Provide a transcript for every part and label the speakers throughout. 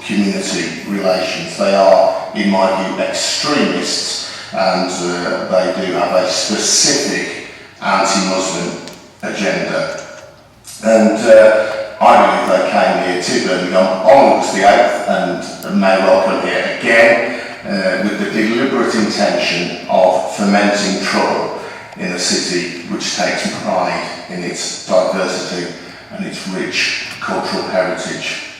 Speaker 1: community relations. They are, in my view, extremists, and they do have a specific anti-Muslim agenda. And I believe they came here to Birmingham on August the 8th and may well come here again with the deliberate intention of fomenting trouble in a city which takes pride in its diversity and its rich cultural heritage.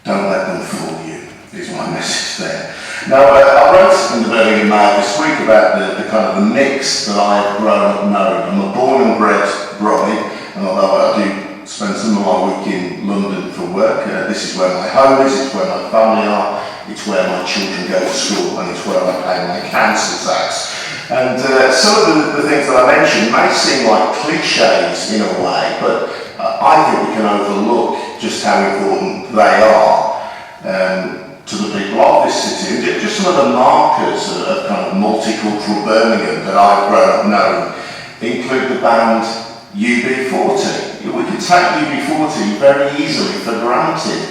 Speaker 1: Don't let them fool you, is my message there. Now, I wrote in the Birmingham Mail this week about the kind of the mix that I have grown up knowing. I'm a born and bred Brummie, and although I do spend some of my week in London for work, this is where my home is, it's where my family are, it's where my children go to school, and it's where I pay my council tax. And some of the things that I mentioned may seem like cliches in a way, but I think we can overlook just how important they are to the people of this city. And just some of the markers of kind of multicultural Birmingham that I've grown up knowing include the band UB40. We can take UB40 very easily for granted.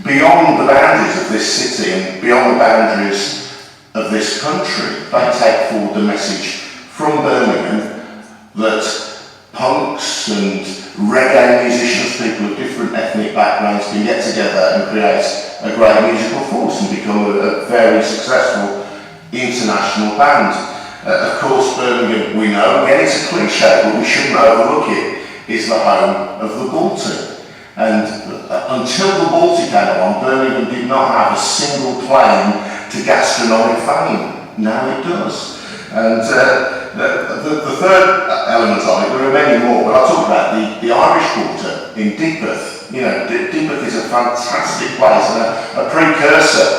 Speaker 1: Beyond the boundaries of this city and beyond the boundaries of this country, they take forward the message from Birmingham that punks and reggae musicians, people of different ethnic backgrounds, can get together and create a great musical force and become a very successful international band. Of course, Birmingham, we know, again it's a cliche, but we shouldn't overlook it, is the home of the Balti. And until the Balti came along, Birmingham did not have a single claim to gastronomic fame. Now it does. And the third element of it, there are many more, but I'll talk about the Irish Quarter in Digbeth. You know, Digbeth is a fantastic place and a precursor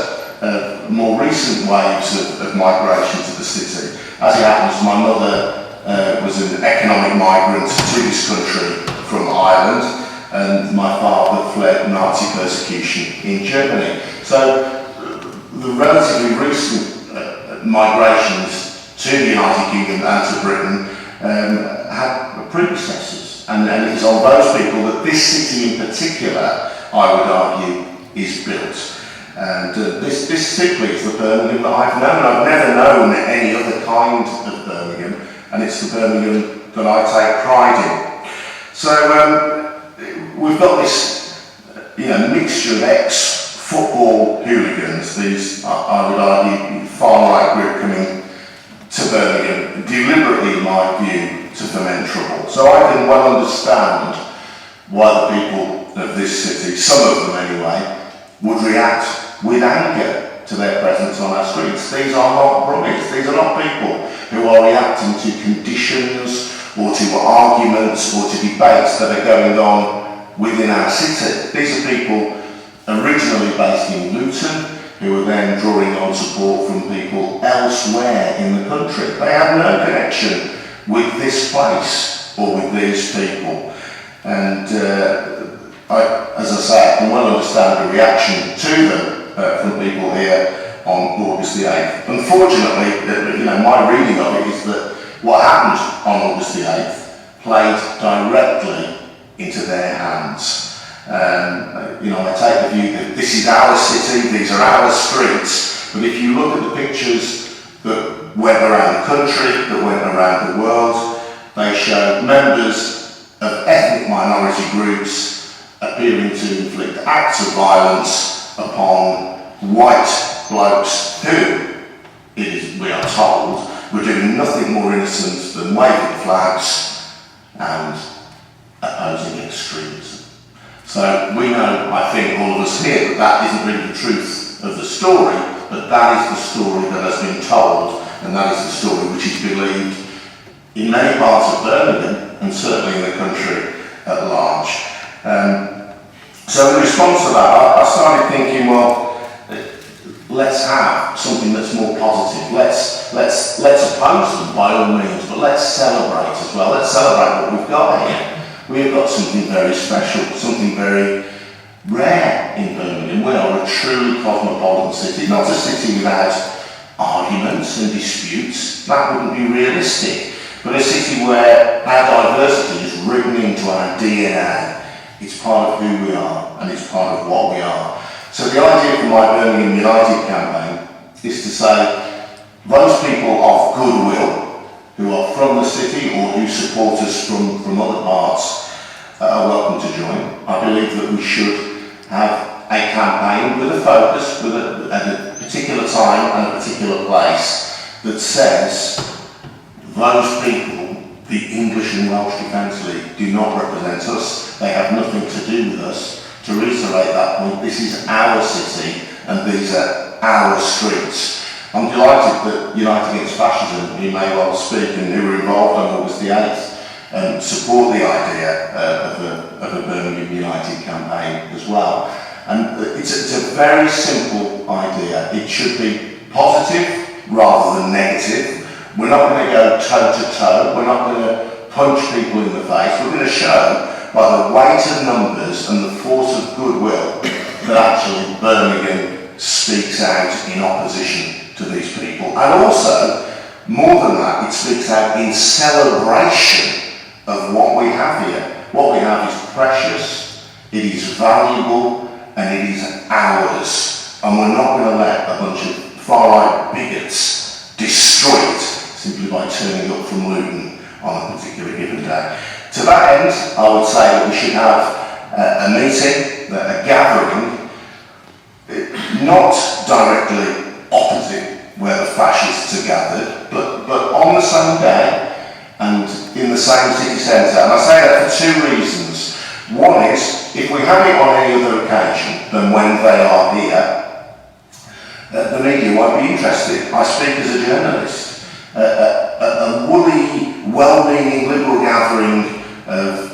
Speaker 1: of more recent waves of migration to the city. As it happens, my mother was an economic migrant to this country from Ireland, and my father fled Nazi persecution in Germany. So the relatively recent migrations to the United Kingdom and to Britain had predecessors, and it is on those people that this city in particular, I would argue, is built. And this simply is the Birmingham that I've known. I've never known any other kind of Birmingham, and it's the Birmingham that I take pride in. So we've got this, mixture of ex-football hooligans, these, I would argue, far-right group coming to Birmingham, deliberately, in my view, to foment trouble. So I can well understand why the people of this city, some of them anyway, would react with anger to their presence on our streets. These are not Brummies, these are not people who are reacting to conditions or to arguments or to debates that are going on within our city. These are people originally based in Luton who are then drawing on support from people elsewhere in the country. They have no connection with this place or with these people. And as I say, I can well understand the reaction to them from people here on August the 8th. Unfortunately, my reading of it is that what happened on August the 8th played directly into their hands. I take the view that this is our city, these are our streets, but if you look at the pictures that went around the country, that went around the world, they show members of ethnic minority groups appearing to inflict acts of violence upon white blokes who, we are told, were doing nothing more innocent than waving flags and opposing extremism. So we know, I think, all of us here, that isn't really the truth of the story, but that is the story that has been told, and that is the story which is believed in many parts of Birmingham, and certainly in the country at large. So in response to that, I started thinking, well, let's have something that's more positive. Let's oppose them by all means, but let's celebrate as well. Let's celebrate what we've got here. We've got something very special, something very rare in Birmingham. We are a truly cosmopolitan city, not a city without arguments and disputes. That wouldn't be realistic. But a city where our diversity is written into our DNA. It's part of who we are, and it's part of what we are. So the idea for my Birmingham United campaign is to say those people of goodwill who are from the city or who support us from other parts are welcome to join. I believe that we should have a campaign with a focus, at a particular time and a particular place, that says those people, the English and Welsh Defence League, do not represent us. They have nothing to do with us. To reiterate that point, this is our city and these are our streets. I'm delighted that United Against Fascism, who may well speak and who were involved on August the 8th, support the idea of a Birmingham United campaign as well. And it's a very simple idea. It should be positive rather than negative. We're not going to go toe to toe. We're not going to punch people in the face. We're going to show by the weight of numbers and the force of goodwill that actually Birmingham speaks out in opposition to these people. And also, more than that, it speaks out in celebration of what we have here. What we have is precious, it is valuable, and it is ours. And we're not going to let a bunch of far-right bigots destroy it simply by turning up from Luton on a particular given day. To that end, I would say that we should have a meeting, a gathering, not directly opposite where the fascists are gathered, but on the same day and in the same city centre. And I say that for two reasons. One is, if we have it on any other occasion than when they are here, the media won't be interested. I speak as a journalist. A woolly, well-meaning liberal gathering of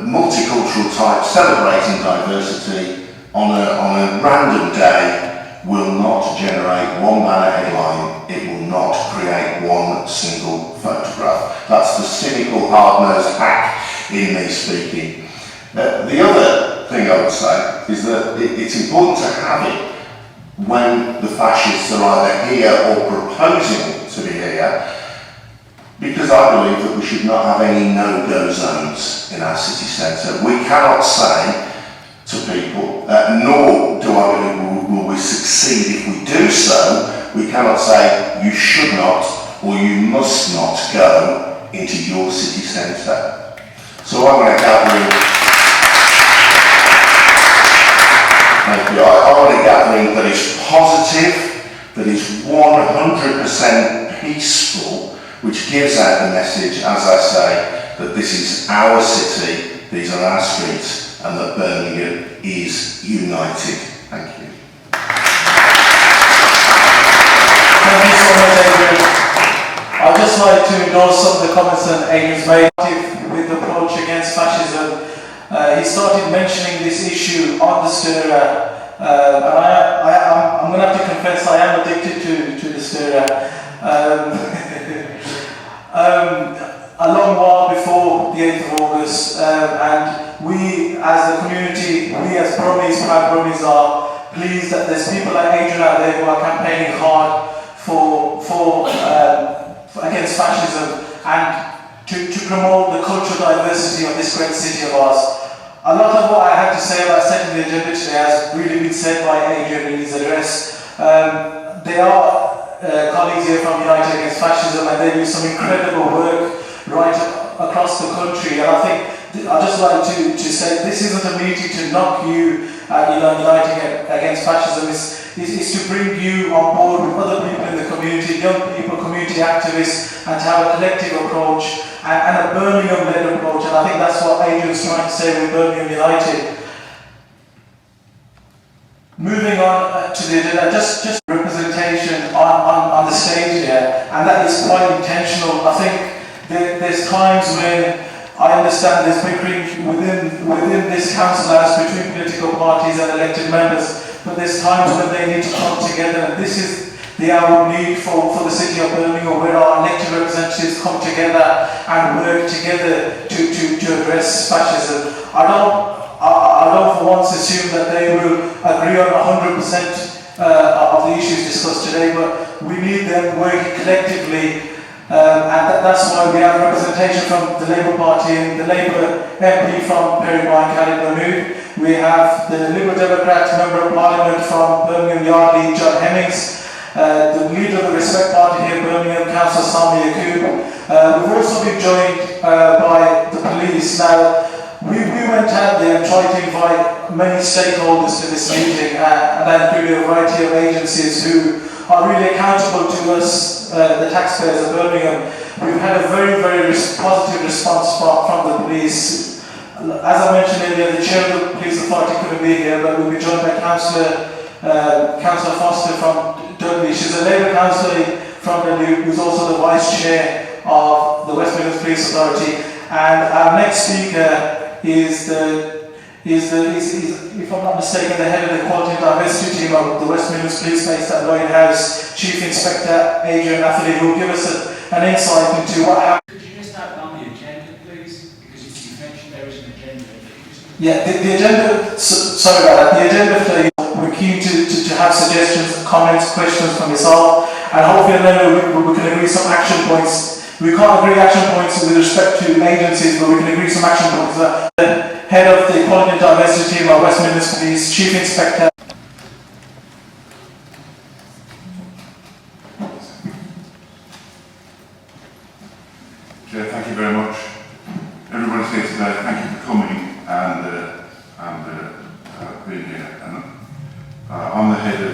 Speaker 1: multicultural types celebrating diversity on a random day will not generate one banner headline. It will not create one single photograph. That's the cynical, hard-nosed hack in me speaking. The other thing I would say is that it's important to have it when the fascists are either here or proposing to be here, because I believe that we should not have any no-go zones in our city centre. We cannot say to people, nor do I believe will we succeed if we do so, we cannot say you should not or you must not go into your city centre. So I want a gathering, thank you, I want a gathering that is positive, that is 100% peaceful, which gives out the message, as I say, that this is our city, these are our streets, and that Birmingham is united. Thank you.
Speaker 2: Thank you so much, Adrian. I'd just like to endorse some of the comments that Adrian's made with the approach against fascism. He started mentioning this issue on the Cllr, and I'm going to have to confess I am addicted to the Cllr. A long while before the 8th of August, and we as a community, we as Brummies, proud Brummies, are pleased that there's people like Adrian out there who are campaigning hard for against fascism and to promote the cultural diversity of this great city of ours. A lot of what I had to say about setting the agenda today has really been said by Adrian in his address. There are colleagues here from United Against Fascism, and they do some incredible work right across the country. And I think I'd just like to say this isn't a meeting to knock you Uniting Against Fascism. It's to bring you on board with other people in the community, young people, community activists, and to have a collective approach and a Birmingham-led approach. And I think that's what Adrian's trying to say with Birmingham United. Moving on to the agenda, just representation on the stage here, and that is quite intentional. I think there's times when I understand there's bickering within this council house between political parties and elected members, but there's times when they need to come together, and this is the hour of need for the city of Birmingham, where our elected representatives come together and work together to address fascism. I don't for once assume that they will agree on 100% of the issues discussed today, but we need them working collectively That's why we have representation from the Labour Party and the Labour MP from Birmingham, Khalid Mahmood. We have the Liberal Democrat Member of Parliament from Birmingham Yardley, Jahan, the leader of the Respect Party here, Birmingham, Councillor Salma, Yaqoob. We've also been joined by the police. Now, we went out there and tried to invite many stakeholders to this meeting, and that included a variety of agencies who are really accountable to us, the taxpayers of Birmingham. We've had a very, very positive response from the police. As I mentioned earlier, the chair of the police authority couldn't be here, but we'll be joined by Councillor Foster from Dudley. She's a Labour councillor from Dudley, who's also the vice chair of the West Midlands Police Authority. And our next speaker is if I'm not mistaken, the head of the Quality and Diversity team of the West Midlands Police based at Lloyd House, Chief Inspector Adrian, who will give us an insight into what happened.
Speaker 3: Could you just outline the agenda, please? Because you mentioned there is an agenda.
Speaker 2: Yeah, the agenda, sorry about that, the agenda for today, we're keen to have suggestions, comments, questions from yourself, and hopefully we can agree some action points. We can't agree action points with respect to agencies, but we can agree some action points. The head of the Quality and Diversity team of West Midlands Police, Chief Inspector.
Speaker 4: Chair, thank you very much. Everybody's here today. Thank you for coming and being here. And, I'm the head of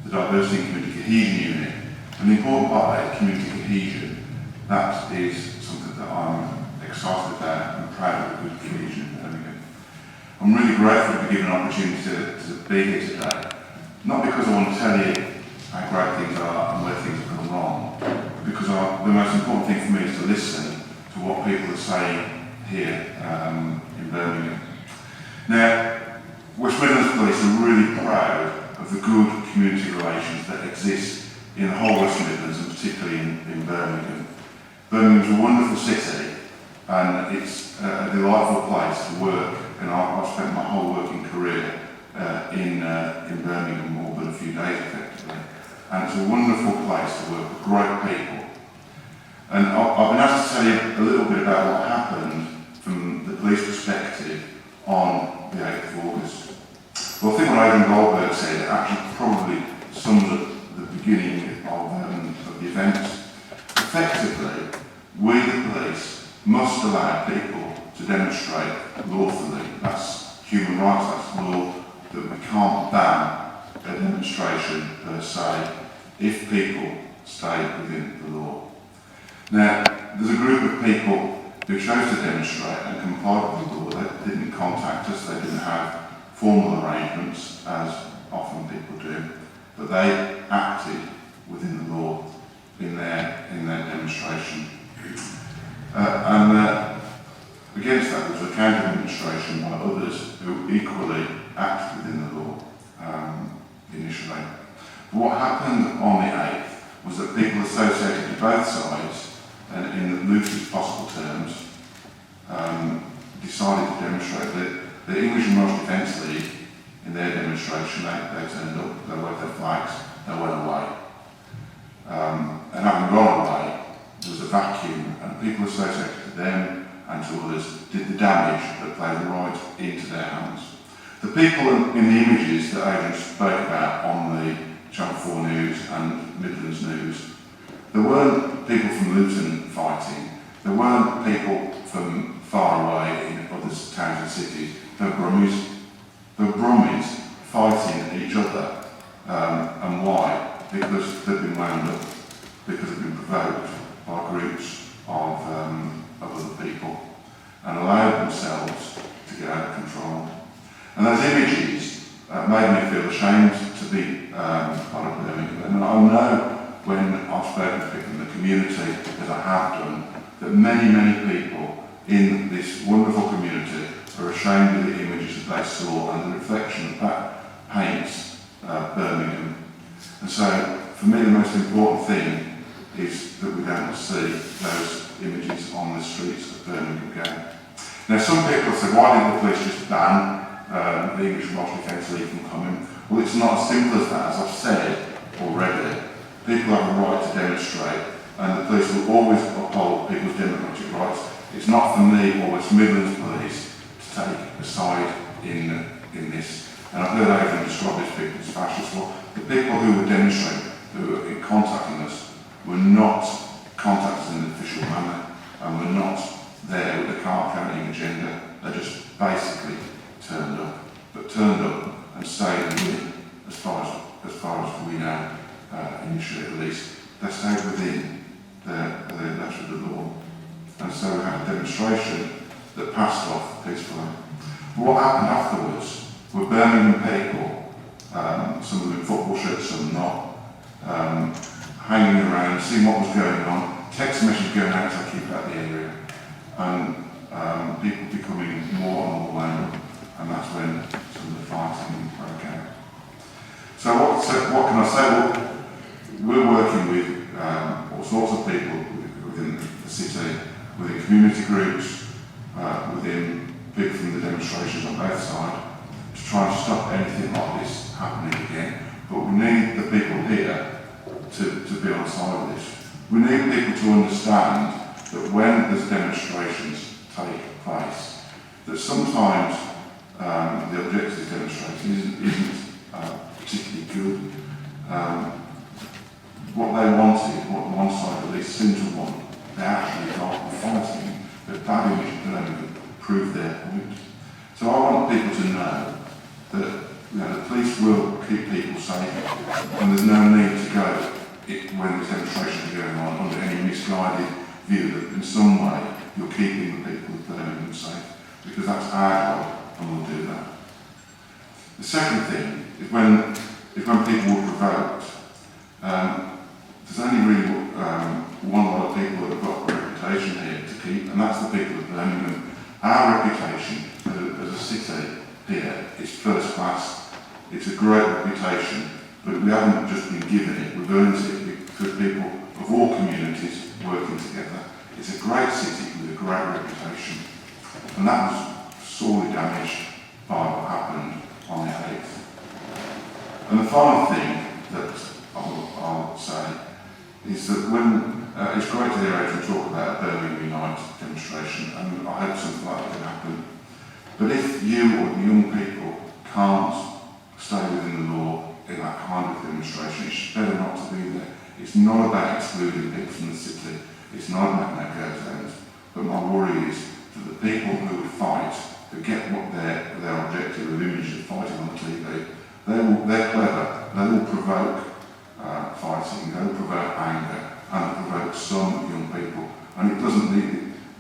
Speaker 4: the Diversity and Community Cohesion Unit. And the important part of community cohesion, that is something that I'm excited about and proud of good cohesion in Birmingham. I'm really grateful to be given an opportunity to be here today. Not because I want to tell you how great things are and where things have gone wrong, but because the most important thing for me is to listen to what people are saying here in Birmingham. Now, West Midlands Police are really proud of the good community relations that exist in the whole West Midlands and particularly in Birmingham. Birmingham's a wonderful city and it's a delightful place to work, and I've spent my whole working career in Birmingham, more than a few days effectively, and it's a wonderful place to work with great people. And I've been asked to tell you a little bit about what happened from the police perspective on the 8th of August. Well, I think what Adrian Goldberg said actually probably sums up the beginning of the events. Effectively, we the police must allow people to demonstrate lawfully. That's human rights, that's law, that we can't ban a demonstration per se if people stay within the law. Now, there's a group of people who chose to demonstrate and comply with the law. They didn't contact us, they didn't have formal arrangements, as often people do, but they acted within the law in their demonstration. Against that, there was a counter demonstration by others who equally acted within the law initially. But what happened on the 8th was that people associated to both sides, and in the loosest possible terms, decided to demonstrate that the English and Welsh Defence League, in their demonstration, they turned up, they waved their flags, they went away. And having gone away, there was a vacuum, and people associated to them and to others did the damage that played right into their hands. The people in the images that Adrian spoke about on the Channel 4 News and Midlands News, there weren't people from Luton fighting, there weren't people from far away in other towns and cities, there were Brummies fighting each other. And why? Because they've been wound up, because they've been provoked by groups of other people and allowed themselves to get out of control. And those images made me feel ashamed to be part of Birmingham. And I know when I've spoken to people in the community, as I have done, that many people in this wonderful community are ashamed of the images that they saw and the reflection that paints Birmingham. And so, for me, the most important thing is that we don't see those images on the streets of Birmingham again. Now, some people say, why didn't the police just ban the English and Welsh Defence League from coming? Well, it's not as simple as that. As I've said already, people have a right to demonstrate and the police will always uphold people's democratic rights. It's not for me or West Midlands Police to take a side in this. And I've heard Adrian describe these people as fascists. Well, the people who were demonstrating, who were contacting us, were not contacted in an official manner, and were not there with a card-carrying agenda. They just basically turned up, and stayed within, as far as we know, initially at least. They stayed within the letter of the law. And so we had a demonstration that passed off peacefully. But what happened afterwards were Birmingham people, some of them in football shirts, some not, hanging around, seeing what was going on, text messages going out to keep out the area, and people becoming more and more violent, and that's when some of the fighting broke out. So what can I say? Well, we're working with all sorts of people within the city, within community groups, within people from the demonstrations on both sides, to try and stop anything like this happening again. But we need the people here to be on side of this. We need people to understand that when there's demonstrations take place, that sometimes the objective of demonstration isn't particularly good. What they wanted, what one side at least seemed to want, they actually got fighting, but that image of Birmingham proved their point. So I want people to know that the police will keep people safe, and there's no need to go when the demonstrations are going on under any misguided view that in some way you're keeping the people of Birmingham safe, because that's our job, and we'll do that. The second thing is when people were provoked. There's only really one lot of people that have got a reputation here to keep, and that's the people of Birmingham. Our reputation as a city here is first class. It's a great reputation, but we haven't just been given it, we've earned it because people of all communities working together. It's a great city with a great reputation, and that was sorely damaged by what happened on the 8th. And the final thing that I'll say is that when it's great to hear Adrian talk about a Birmingham United demonstration, and I hope something like that can happen. But if you or the young people can't stay within the law in that kind of demonstration, it's better not to be there. It's not about excluding people from the city. It's not about no-go zones. But my worry is that the people who would fight, who get what their objective of images of fighting on the TV, they're clever. They will provoke fighting, they will provoke anger, and provoke some young people. And it doesn't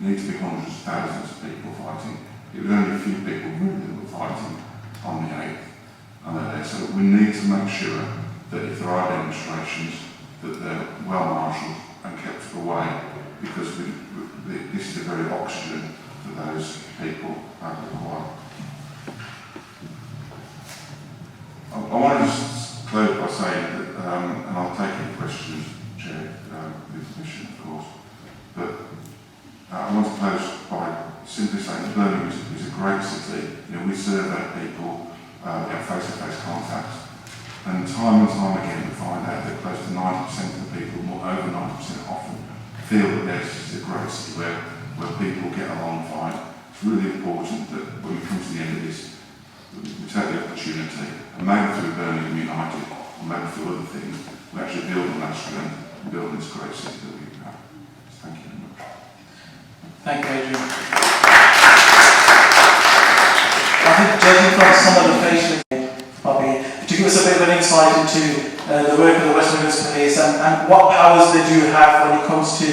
Speaker 4: need to be hundreds of thousands of people fighting. It was only a few people really that were fighting on the 8th. And so we need to make sure that if there are demonstrations, that they're well marshalled and kept away, because this is the very oxygen that those people require. I want to just close by saying that, and I'll take any questions, Chair, with permission, of course, but I want to close by simply saying that Birmingham is a great city. We survey people, we have face-to-face contact, and time again we find out that close to 90% of the people, over 90% often, feel that this is a great city where people get along fine. It's really important that when we come to the end of this, we take the opportunity, and maybe through Birmingham United, or maybe through other things, we actually build on that strength and build this great city that we have. Thank you very much.
Speaker 2: Thank you, Adrian. I think, judging from some of the facial to give us a bit of an insight into the work of the West Midlands Police and what powers they do have when it comes to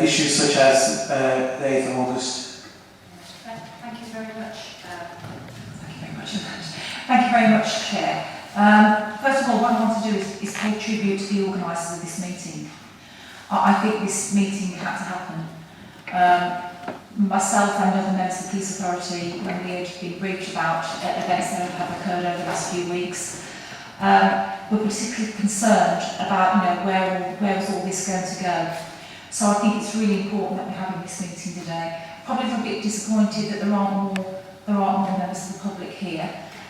Speaker 2: issues such as the 8th of August.
Speaker 5: Thank you very much. Thank you very much, Chair. First of all, what I want to do is pay tribute to the organisers of this meeting. I think this meeting had to happen. Myself and other members of the Police Authority, when we had been briefed about events that have occurred over the last few weeks, were particularly concerned about where was all this going to go. So I think it's really important that we're having this meeting today. Probably a bit disappointed that there aren't more members of the public here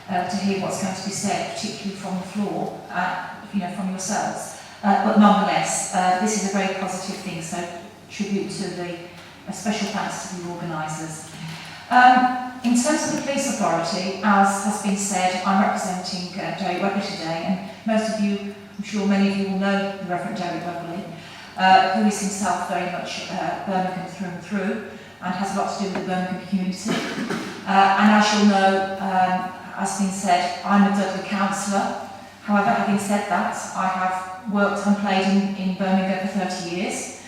Speaker 5: to hear what's going to be said, particularly from the floor, from yourselves. but nonetheless, this is a very positive thing, so tribute to a special thanks to the organisers. In terms of the police authority, as has been said, I'm representing Derek Webley today, and most of you, I'm sure many of you will know the Reverend Derek Webley, who is himself very much Birmingham through and through, and has a lot to do with the Birmingham community. And as you'll know, as been said, I'm a Dudley councillor. However, having said that, I have worked and played in Birmingham for 30 years.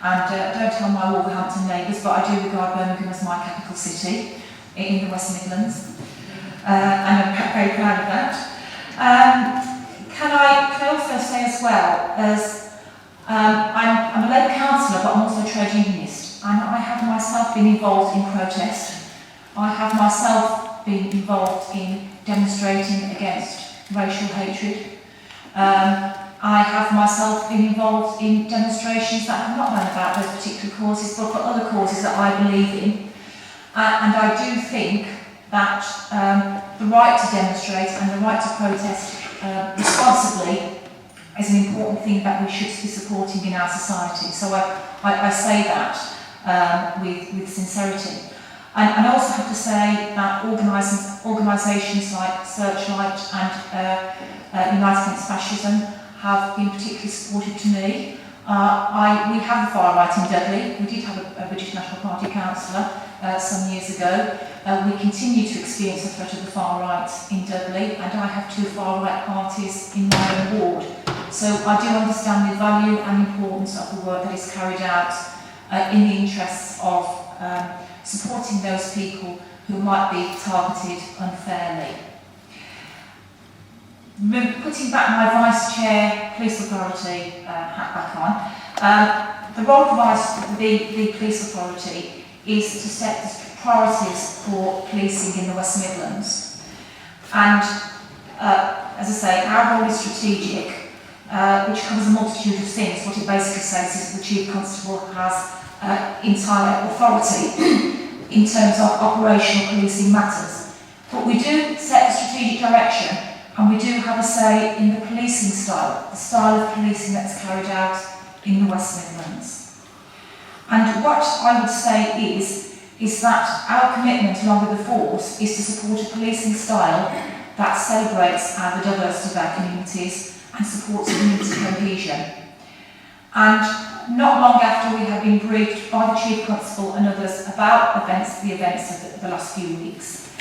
Speaker 5: And don't tell my Wolverhampton neighbours, but I do regard Birmingham as my capital city in the West Midlands. And I'm very proud of that. Can I also say as well, as I'm a Labour councillor, but I'm also a trade unionist. And I have myself been involved in protest. I have myself been involved in demonstrating against racial hatred. I have myself been involved in demonstrations that have not been about those particular causes, but for other causes that I believe in. And I do think that the right to demonstrate and the right to protest responsibly is an important thing that we should be supporting in our society. So I say that with sincerity. And I also have to say that organisations like Searchlight and United Against Fascism have been particularly supportive to me. We have the far right in Dudley. We did have a British National Party councillor some years ago. We continue to experience the threat of the far right in Dudley, and I have 2 far right parties in my own ward. So I do understand the value and importance of the work that is carried out in the interests of supporting those people who might be targeted unfairly. Putting back my Vice Chair Police Authority hat back on, the role of the Police Authority is to set the priorities for policing in the West Midlands. And as I say, our role is strategic, which covers a multitude of things. What it basically says is that the Chief Constable has entire authority in terms of operational policing matters. But we do set the strategic direction, and we do have a say in the policing style, the style of policing that's carried out in the West Midlands. And what I would say is that our commitment along with the force is to support a policing style that celebrates the diversity of our communities and supports community cohesion. And not long after we had been briefed by the Chief Constable and others about the events of the last few weeks,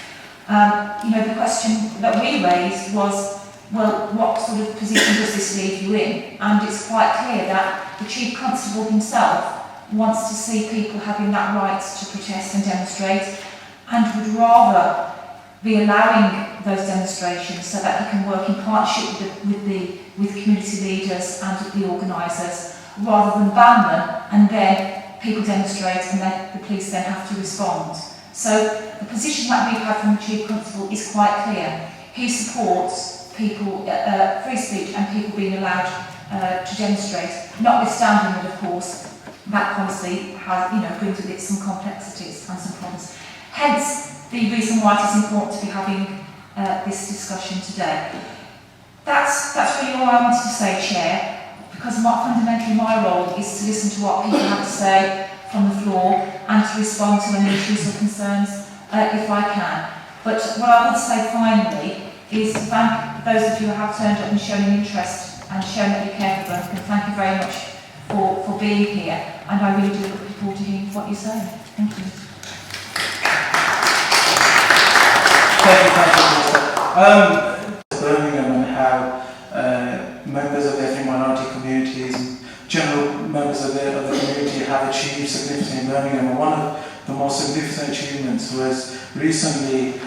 Speaker 5: the question that we raised was, well, what sort of position does this leave you in? And it's quite clear that the Chief Constable himself wants to see people having that right to protest and demonstrate, and would rather be allowing those demonstrations so that he can work in partnership with community leaders and with the organisers, rather than ban them and then people demonstrate and then the police then have to respond. So the position that we've had from the Chief Constable is quite clear. He supports people, free speech and people being allowed to demonstrate, notwithstanding that, of course, that policy has, brings with it some complexities and some problems. Hence, the reason why it is important to be having this discussion today. That's really all I wanted to say, Chair, because fundamentally my role is to listen to what people have to say from the floor and to respond to any issues or concerns if I can. But what I would say finally is to thank those of you who have turned up and shown an interest and shown that you care for Birmingham. Thank you very much for being here, and I really do look forward to hearing what you say. Thank you.
Speaker 2: Thank you, Birmingham, and how members of the ethnic minority communities and general members of the community have achieved significantly in Birmingham. And one of the most significant achievements was recently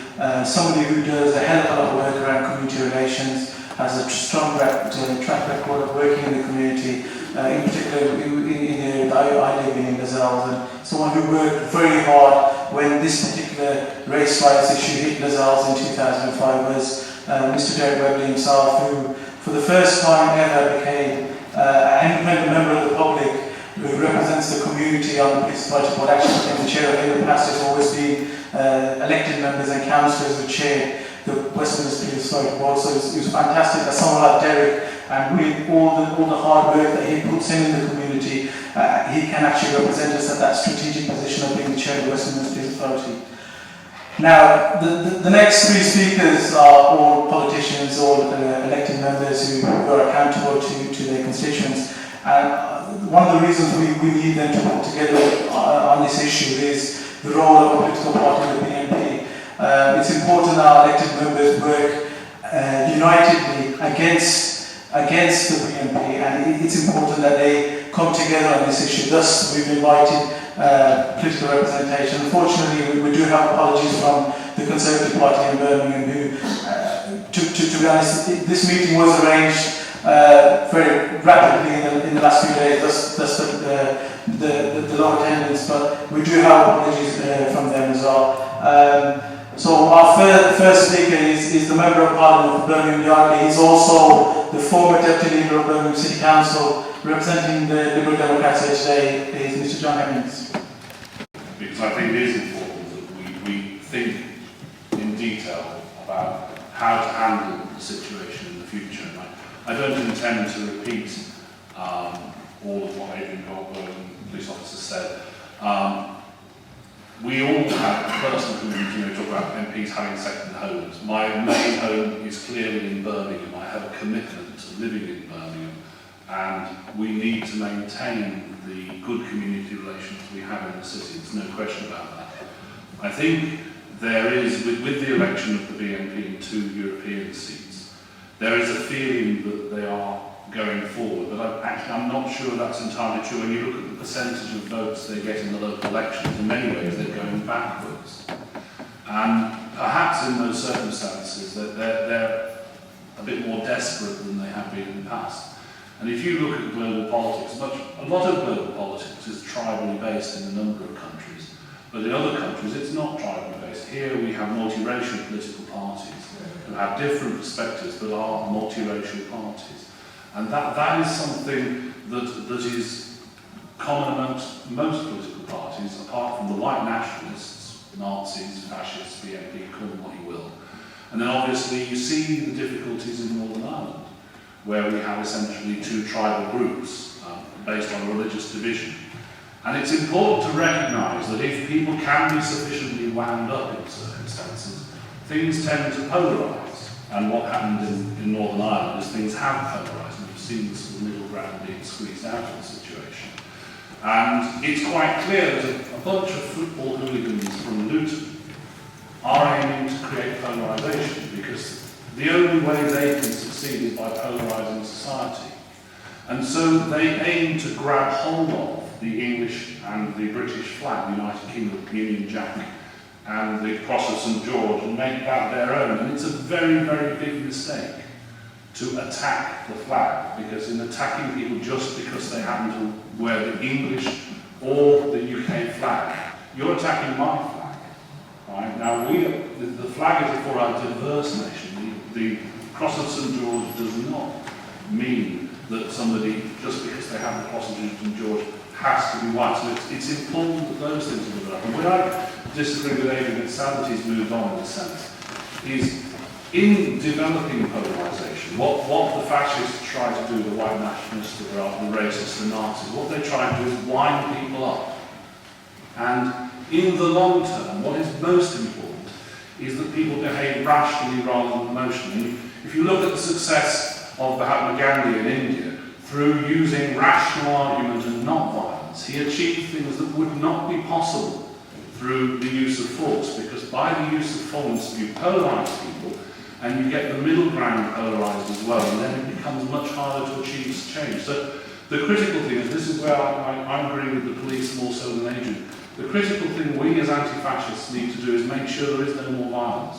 Speaker 2: somebody who does a hell of a lot of work around community relations, has a strong track record of working in the community, in particular in the area that I live in Lazelles, and someone who worked very hard when this particular race rights issue hit Lazelles in 2005 was Mr. Derek Webley himself, who for the first time ever became an independent member of the public who represents the community on the Police Authority Board. Actually, the chair of it in the past has always been elected members and councillors who chair the West Midlands Police Authority Board. So it was fantastic that someone like Derek, and with all the hard work that he puts in the community, he can actually represent us at that strategic position of being the chair of the West Midlands Police Authority. Now, the next three speakers are all politicians, all elected members who are accountable to their constituents. And one of the reasons we need them to work together on this issue is the role of a political party in the BNP. It's important that our elected members work unitedly against the BNP, and it's important that they come together on this issue. Thus, we've invited political representation. Unfortunately, we do have apologies from the Conservative Party in Birmingham, who, to be honest, this meeting was arranged very rapidly in the last few days, thus the low attendance, but we do have apologies from them as well. So our first speaker is the Member of Parliament for Birmingham United. He's also the former Deputy Leader of Birmingham City Council. Representing the Liberal Democrats here today is Mr. John Hemmings.
Speaker 6: Because I think it is important that we think in detail about how to handle the situation in the future. And I don't intend to repeat all of what Adrian Goldberg, the police officer, said. We all have personal communities, talk about MPs having second homes. My main home is clearly in Birmingham. I have a commitment to living in Birmingham, and we need to maintain the good community relations we have in the city. There's no question about that. I think there is, with the election of the BNP in 2 European seats, there is a feeling that they are going forward, but I'm not sure that's entirely true. When you look at the percentage of votes they get in the local elections, in many ways they're going backwards. And perhaps in those circumstances that they're a bit more desperate than they have been in the past. And if you look at global politics, a lot of global politics is tribally based in a number of countries, but in other countries it's not tribally based. Here we have multiracial political parties who have different perspectives but are multiracial parties. And that is something that is common amongst most political parties, apart from the white nationalists, Nazis, fascists, BNP, call them what you will. And then obviously you see the difficulties in Northern Ireland, where we have essentially 2 tribal groups based on religious division. And it's important to recognise that if people can be sufficiently wound up in circumstances, things tend to polarise. And what happened in Northern Ireland is things have polarised, and we've seen the sort of middle ground being squeezed out of the situation. And it's quite clear that a bunch of football hooligans from Luton are aiming to create polarisation, because the only way they can succeed is by polarising society. And so they aim to grab hold of the English and the British flag, the United Kingdom Union Jack, and the Cross of St George, and make that their own. And it's a very, very big mistake to attack the flag, because in attacking people just because they happen to wear the English or the UK flag, you're attacking my flag. Right? Now, the flag is for our diverse nation. The Cross of St George does not mean that somebody, just because they have the Cross of St George, has to be white. So it's important that those things are developed. And when I disagree with Adrian, it's sad that he's moved on in this sense, is in developing polarisation, what the fascists try to do, the white nationalists, the racists, the Nazis, what they try to do is wind people up. And in the long term, what is most important is that people behave rationally rather than emotionally. If you look at the success of Mahatma Gandhi in India, through using rational argument and not violence, he achieved things that would not be possible through the use of force, because by the use of force you polarise people and you get the middle ground polarised as well, and then it becomes much harder to achieve change. So the critical thing is, this is where I agree with the police more so than Adrian, the critical thing we as anti-fascists need to do is make sure there is no more violence.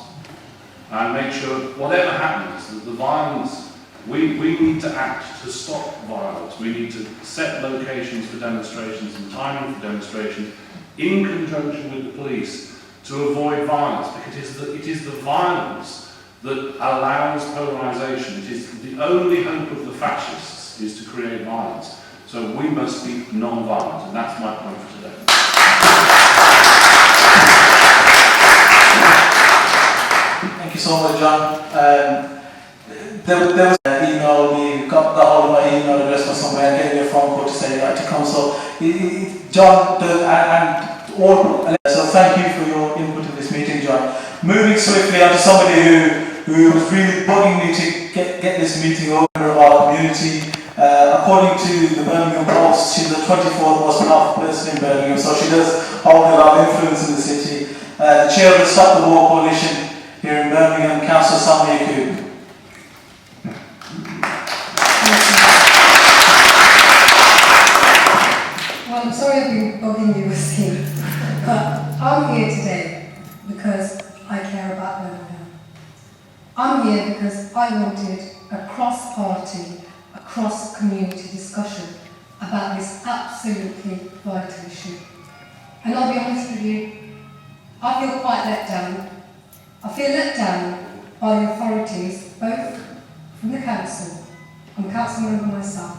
Speaker 6: And make sure, whatever happens, that the violence, we need to act to stop violence. We need to set locations for demonstrations and timing for demonstrations in conjunction with the police to avoid violence, because it is the violence that allows polarisation. It is the only hope of the fascists is to create violence. So we must be non-violent, and that's my point for today.
Speaker 2: Thank you so much, John. There was an email me, got hold of my email address from somewhere, and gave me a phone call to say you'd like to come. So, John, and all, so thank you for your input in this meeting, John. Moving swiftly on to somebody who was really bugging me to get this meeting over of our community. According to the Birmingham Post, she's the 24th most powerful person in Birmingham, so she does hold a lot of influence in the city. The chair of the Stop the War Coalition here in Birmingham, Councillor Salma Yaqoob.
Speaker 7: Well, I'm sorry I've been bugging you, Waseem, but I'm here today because I care about Birmingham. I'm here because I wanted a cross-party, a cross-community discussion about this absolutely vital issue. And I'll be honest with you, I feel quite let down. I feel let down by the authorities, both from the council, I'm a council member myself,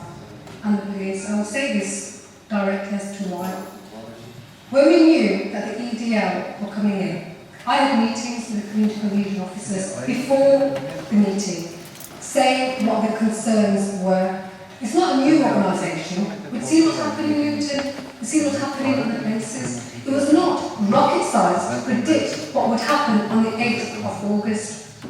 Speaker 7: and the police. And I'll say this directly as to why. When we knew that the EDL were coming in, I had meetings with the community cohesion officers before the meeting, saying what the concerns were. It's not a new organisation. We'd seen what happened in Luton, we'd seen what happened in other places. It was not rocket science to predict what would happen on the 8th of August.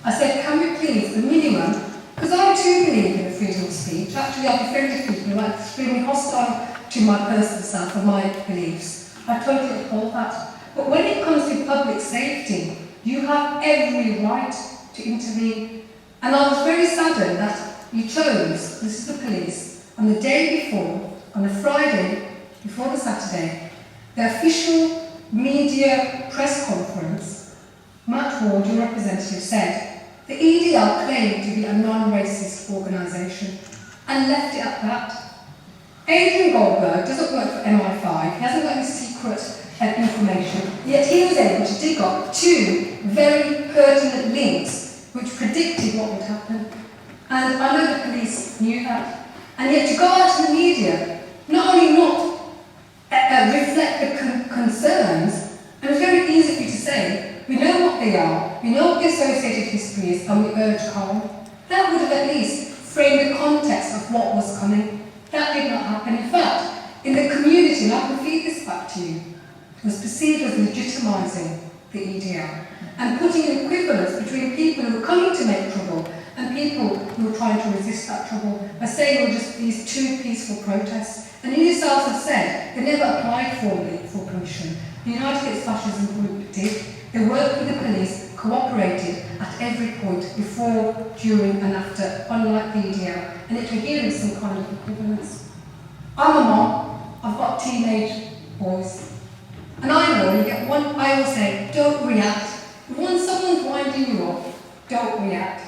Speaker 7: I said, can we please, the minimum, because I too believe in the freedom of speech. Actually, I've defended people who are extremely hostile to my personal self and my beliefs. I totally uphold that. But when it comes to public safety, you have every right to intervene. And I was very saddened that you chose, this is the police, on the day before, on a Friday before the Saturday, the official media press conference, Matt Ward, your representative, said the EDL claimed to be a non-racist organisation and left it at that. Adrian Goldberg doesn't work for MI5, he hasn't got any secret information, yet he was able to dig up two very pertinent links which predicted what would happen. And I know the police knew that. And yet to go out to the media, not only not reflect the concerns, and it's very easy for you to say, we know what they are, we know what the associated history is, and we urge calm. That would have at least framed the context of what was coming. That did not happen. In fact, in the community, and I can feed this back to you, it was perceived as legitimising the EDL and putting an equivalence between people who were coming to make trouble and people who were trying to resist that trouble by saying they were just these two peaceful protests. And you yourselves have said they never applied formally for permission. The United States Fascism Group did. They worked with the police, cooperated at every point, before, during and after, unlike the EDL. And yet we're hearing some kind of equivalence. I'm a mom, I've got teenage boys. And I know when you get one, I always say, don't react. When someone's winding you up, don't react.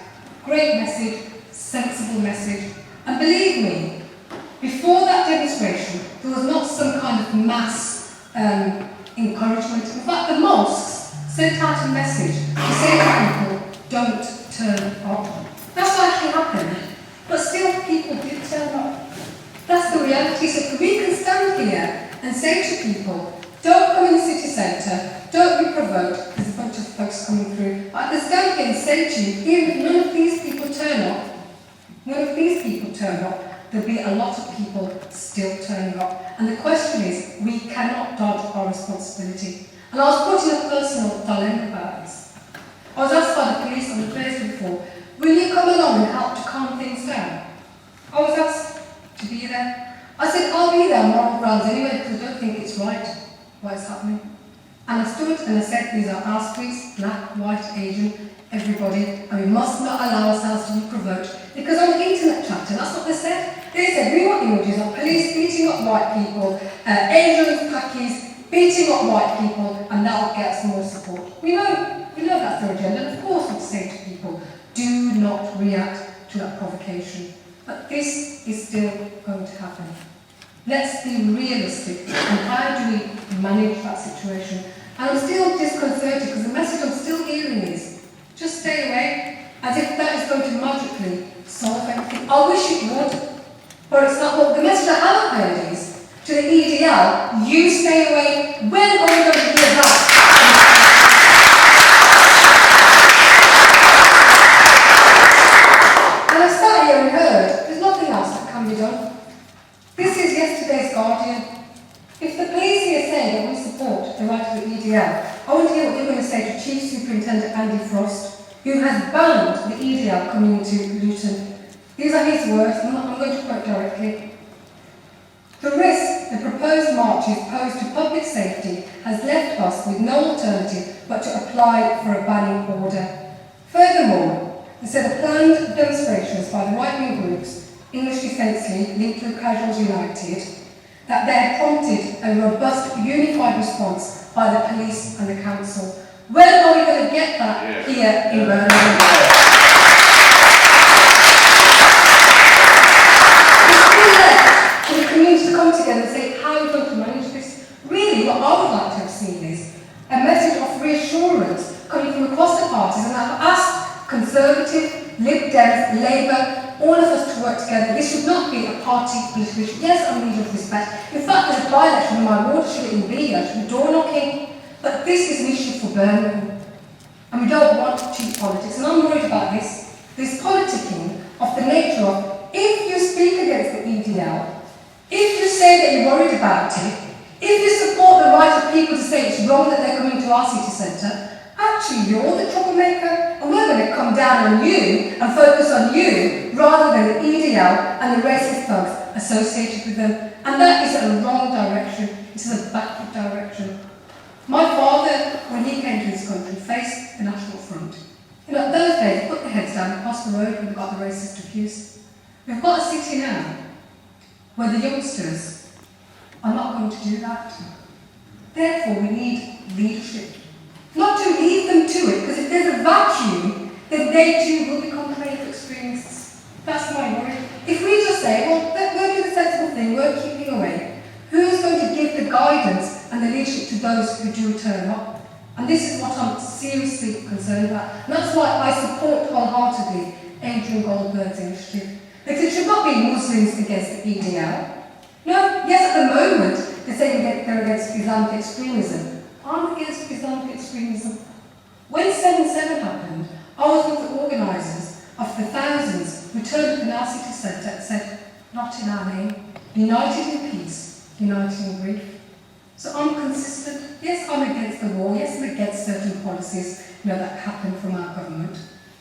Speaker 7: Great message, sensible message. And believe me, before that demonstration, there was not some kind of mass encouragement. In fact, the mosques sent out a message to say to people, don't turn up. That's what actually happened. But still, people did turn up. That's the reality. So we can stand here and say to people, don't come in the city centre, don't be provoked, there's a bunch of folks coming through. I can stand here and say to you, even if none of these people turn up, there'll be a lot of people still turning up. And the question is, we cannot dodge our responsibility. And I was put in a personal dilemma about this. I was asked by the police on the Thursday before, will you come along and help to calm things down? I was asked to be there. I said, I'll be there on moral grounds anyway, because I don't think it's right what is happening. And I stood and I said, these are our streets, black, white, Asian, everybody, and we must not allow ourselves to be provoked. Because on the internet chat, and that's what they said. They said, we want images of police beating up white people, Asians, Pakis, beating up white people, and that will get us more support. We know that's their agenda, and of course we say to people, do not react to that provocation. But this is still going to happen. Let's be realistic, and how do we manage that situation? And I'm still disconcerted because the message I'm still hearing is, just stay away, as if that is going to magically solve everything. I wish it would, but it's not. What the message I haven't heard is, to the EDL, you stay away. When are we going to hear that? community, Luton. These are his words, I'm going to quote directly. The risk the proposed marches pose to public safety has left us with no alternative but to apply for a banning order. Furthermore, they said the planned demonstrations by the right-wing groups, English Defence League, linked to Casuals United, that they had prompted a robust, unified response by the police and the council. When are we going to get that here in Birmingham? For the community to come together and say, how are we going to manage this? Really, what I would like to have seen is a message of reassurance coming from across the parties, and I've asked Conservative, Lib Dems, Labour, all of us to work together. This should not be a party political issue. Yes, I'm a leader of respect. In fact, there's a by-election in my ward, should it even be here, should be door knocking. But this is an issue for Birmingham. And we don't want cheap politics. And I'm worried about this. This politicking of the nature of, if you speak against the EDL, if you say that you're worried about it, if you support the right of people to say it's wrong that they're coming to our city centre, actually you're the troublemaker, and we're going to come down on you and focus on you rather than the EDL and the racist thugs associated with them. And that is a wrong direction. It is a backward direction. My father, when he came to this country, faced the National Front. You know, those days, put their heads down across the road and got the racist abuse. We've got a city now where the youngsters are not going to do that. Therefore, we need leadership. Not to leave them to it, because if there's a vacuum, then they too will become painful extremists. That's my worry. If we just say, well, we're doing the sensible thing, we're keeping away, who's going to give the guidance and the leadership to those who do turn up? And this is what I'm seriously concerned about. And that's why I support wholeheartedly Adrian Goldberg's initiative. Because it should not be Muslims against the EDL. No, yes, at the moment, they're saying they're against Islamic extremism. I'm against Islamic extremism. When 7/7 happened, I was with the organisers of the thousands who turned up in our city centre and said, not in our name, united in peace, united in grief. So I'm consistent. Yes, I'm against the war. Yes, I'm against certain policies that happen from our government.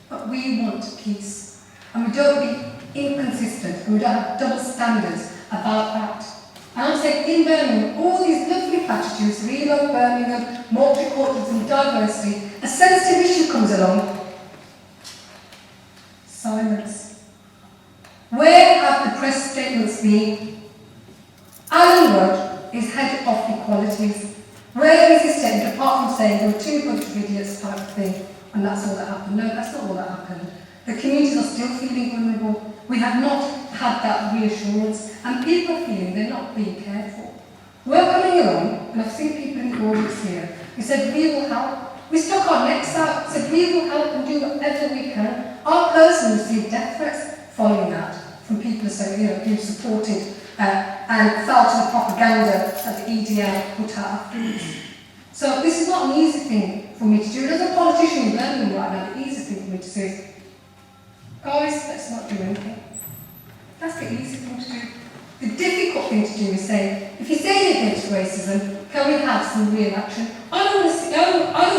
Speaker 7: But we want peace. And we don't be inconsistent, and we don't have double standards about that. And I'm saying in Birmingham, all these lovely platitudes, we love Birmingham, multiculturalism, diversity, a sensitive issue comes along. Silence. Where have the press statements been? Alan Rudd is head of equalities. Where is his statement, apart from saying there were two bunch of idiots type of thing, and that's all that happened? No, that's not all that happened. The communities are still feeling vulnerable. We have not had that reassurance, and people are feeling they're not being cared for. We're coming along, and I've seen people in the audience here who said, we will help. We stuck our necks out, said we will help and do whatever we can. Our person received death threats following that from people who supported and fell to the propaganda that the EDL put out afterwards. So this is not an easy thing for me to do. As a politician in Birmingham right now, the easy thing for me to say is, guys, let's not do anything. That's the easy thing to do. The difficult thing to do is say, if you say you're against racism, can we have some real action? I don't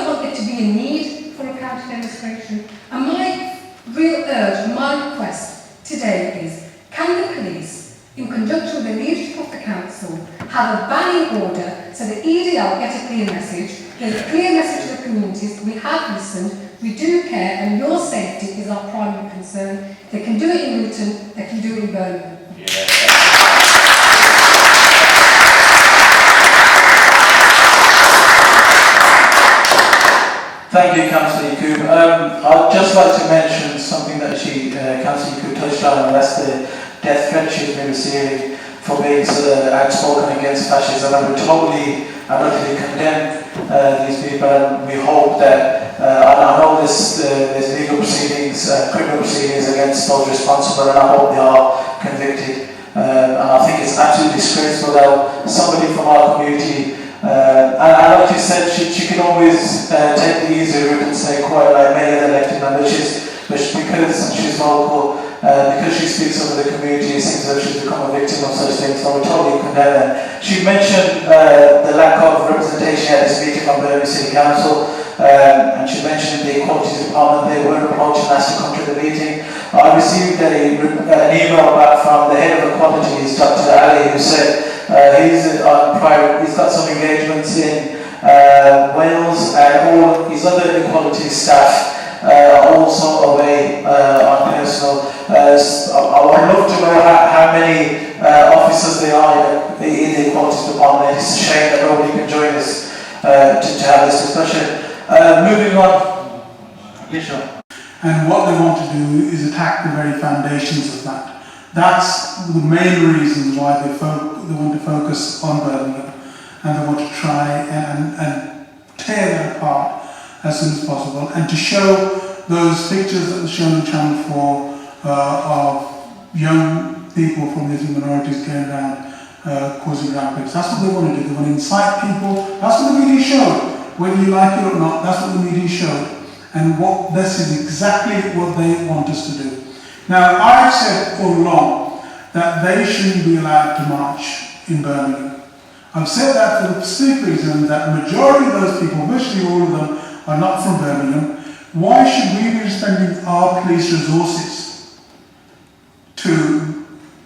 Speaker 7: want there to be a need for a counter demonstration. And my real urge, my request today is, can the police, in conjunction with the leadership of the council, have a banning order so the EDL get a clear message? There's a clear message to the communities, we have listened, we do care, and your safety is our primary concern. They can do it in Luton, they can do it in Birmingham.
Speaker 2: Thank you, Councillor Yaqoob. I'd just like to mention something that Councillor Yaqoob touched on, and that's the death threat she's been receiving for being outspoken against fascism. And we totally and utterly condemn these people, and we hope that, I know there's legal proceedings, criminal proceedings against those responsible, and I hope they are convicted. And I think it's absolutely disgraceful that somebody from our community, and like you said, she can always take the easy route and say quite like many other elected members, but because she's local, because she speaks up in the community, it seems that she's become a victim of such things, so we totally condemn her. She mentioned the lack of representation at this meeting of Birmingham City Council. and she mentioned the Equalities Department. They were approached and asked to come to the meeting. I received an email back from the head of Equalities, Dr. Ali, who said he's got some engagements in Wales, and all his other equality staff also away on personal. I would love to know how many officers there are in the Equalities Department. It's a shame that nobody can join us to have this discussion. Moving on. Yes, sir.
Speaker 8: And what they want to do is attack the very foundations of that. That's the main reason why they want to focus on Birmingham, and they want to try and tear that apart as soon as possible, and to show those pictures that were shown on Channel 4 of young people from these minorities going around causing rampage. That's what they want to do. They want to incite people. That's what the media showed. Whether you like it or not, that's what the media showed. And this is exactly what they want us to do. Now, I've said all along that they shouldn't be allowed to march in Birmingham. I've said that for the specific reason that the majority of those people, virtually all of them, are not from Birmingham. Why should we be spending our police resources to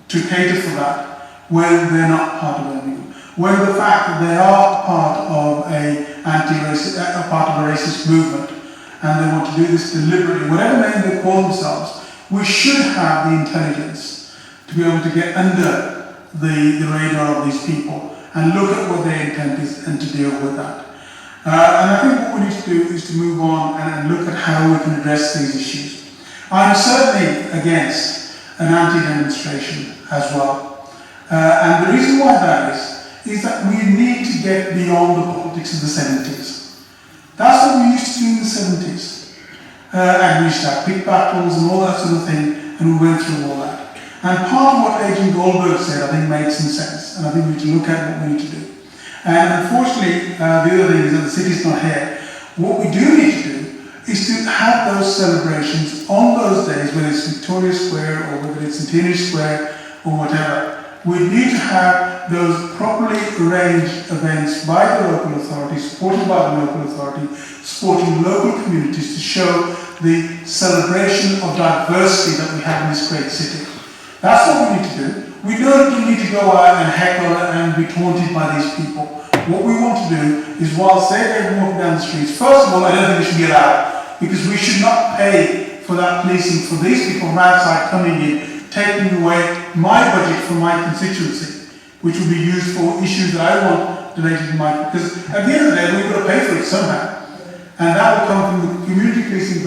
Speaker 8: cater for that when they're not part of Birmingham? When the fact that they are part of part of a racist movement, and they want to do this deliberately, whatever name they call themselves, we should have the intelligence to be able to get under the radar of these people and look at what their intent is and to deal with that. And I think what we need to do is to move on and look at how we can address these issues. I'm certainly against an anti-demonstration as well. And the reason why that is that we need to get beyond the politics of the 70s. That's what we used to do in the 70s. And we used to have big battles and all that sort of thing, and we went through all that. And part of what Adrian Goldberg said, I think, made some sense, and I think we need to look at what we need to do. And unfortunately, the other thing is that the city's not here. What we do need to do is to have those celebrations on those days, whether it's Victoria Square or whether it's Centenary Square or whatever. We need to have those properly arranged events by the local authority, supported by the local authority, supporting local communities to show the celebration of diversity that we have in this great city. That's what we need to do. We don't need to go out and heckle and be taunted by these people. What we want to do is, whilst they're walking down the streets, first of all, I don't think it should be allowed, because we should not pay for that policing for these people from outside coming in, taking away my budget from my constituency, which will be used for issues that I want donated to my, because at the end of the day, we've got to pay for it somehow. And that will come from the community policing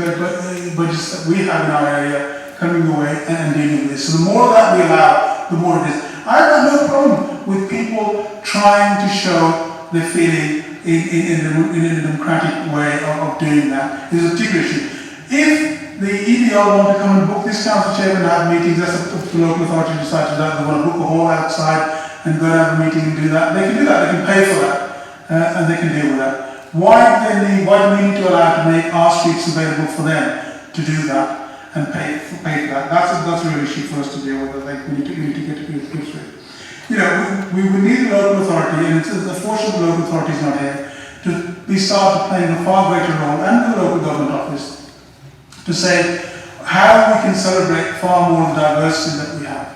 Speaker 8: budgets that we have in our area coming away and dealing with this. So the more that we allow, the more it is. I've got no problem with people trying to show their feeling in a democratic way of doing that. There's a particular issue. If the EDL want to come and book this council chairman and have meetings, that's up to the local authority to decide to that. They want to book a hall outside and go and have a meeting and do that. They can do that. They can pay for that, and they can deal with that. Why do we need to allow to make our streets available for them to do that and pay for that? That's a real issue for us to deal with. I think we need to get to grips with it. You know, we need the local authority, and it's unfortunate the local authority is not here, to be started playing a far greater role, and the local government office, to say how we can celebrate far more of the diversity that we have,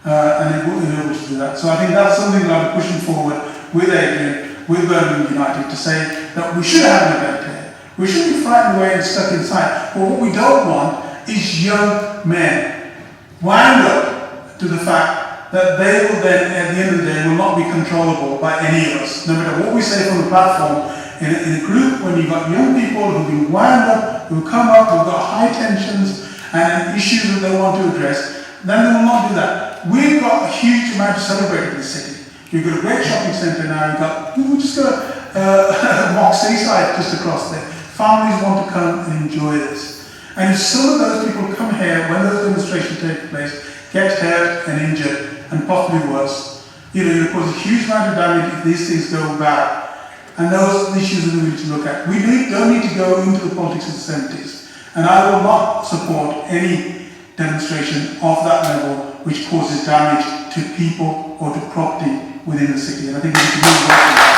Speaker 8: and in able to do that. So I think that's something that I'll be pushing forward with Adrian, with Birmingham United, to say that we should have an event here. We shouldn't be frightened away and stuck inside. But what we don't want is young men wound up to the fact that they will then, at the end of the day, will not be controllable by any of us. No matter what we say from the platform, in a group, when you've got young people who've been wound up, who come up, who've got high tensions and issues that they want to address, then they will not do that. We've got a huge amount to celebrate in the city. You've got a great shopping centre now. We've just got Mock Seaside just across there. Families want to come and enjoy this. And if some of those people come here when those demonstrations take place, get hurt and injured, and possibly worse, you cause a huge amount of damage if these things go bad. And those issues that we need to look at. We don't need to go into the politics of the 70s. And I will not support any demonstration of that level which causes damage to people or to property within the city. And I think we need to move on from that.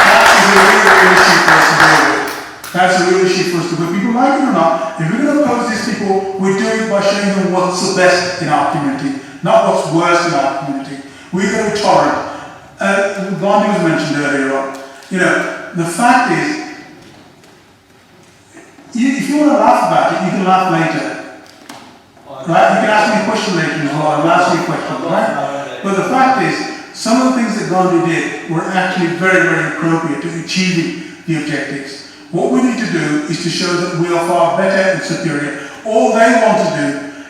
Speaker 8: That's That's a real issue for us to deal with. That's a real issue for us to do. People like it or not, if we're going to oppose these people, we do it by showing them what's the best in our community, not what's worst in our community. We're going to be tolerant. Gandhi was mentioned earlier on. You know, the fact is, if you want to laugh about it, you can laugh later. Right? You can ask me a question later as well, I'll ask you a question, right? But the fact is, some of the things that Gandhi did were actually very, very appropriate to achieving the objectives. What we need to do is to show that we are far better and superior. All they want to do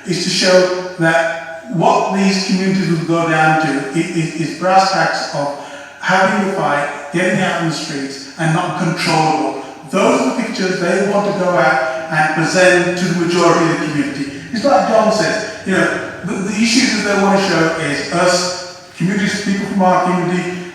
Speaker 8: is to show that what these communities will go down to is brass tacks of having the fight, getting out in the streets, and not controllable. Those are the pictures they want to go out and present to the majority of the community. It's like John says, you know, the issues that they want to show is us, communities, people from our community,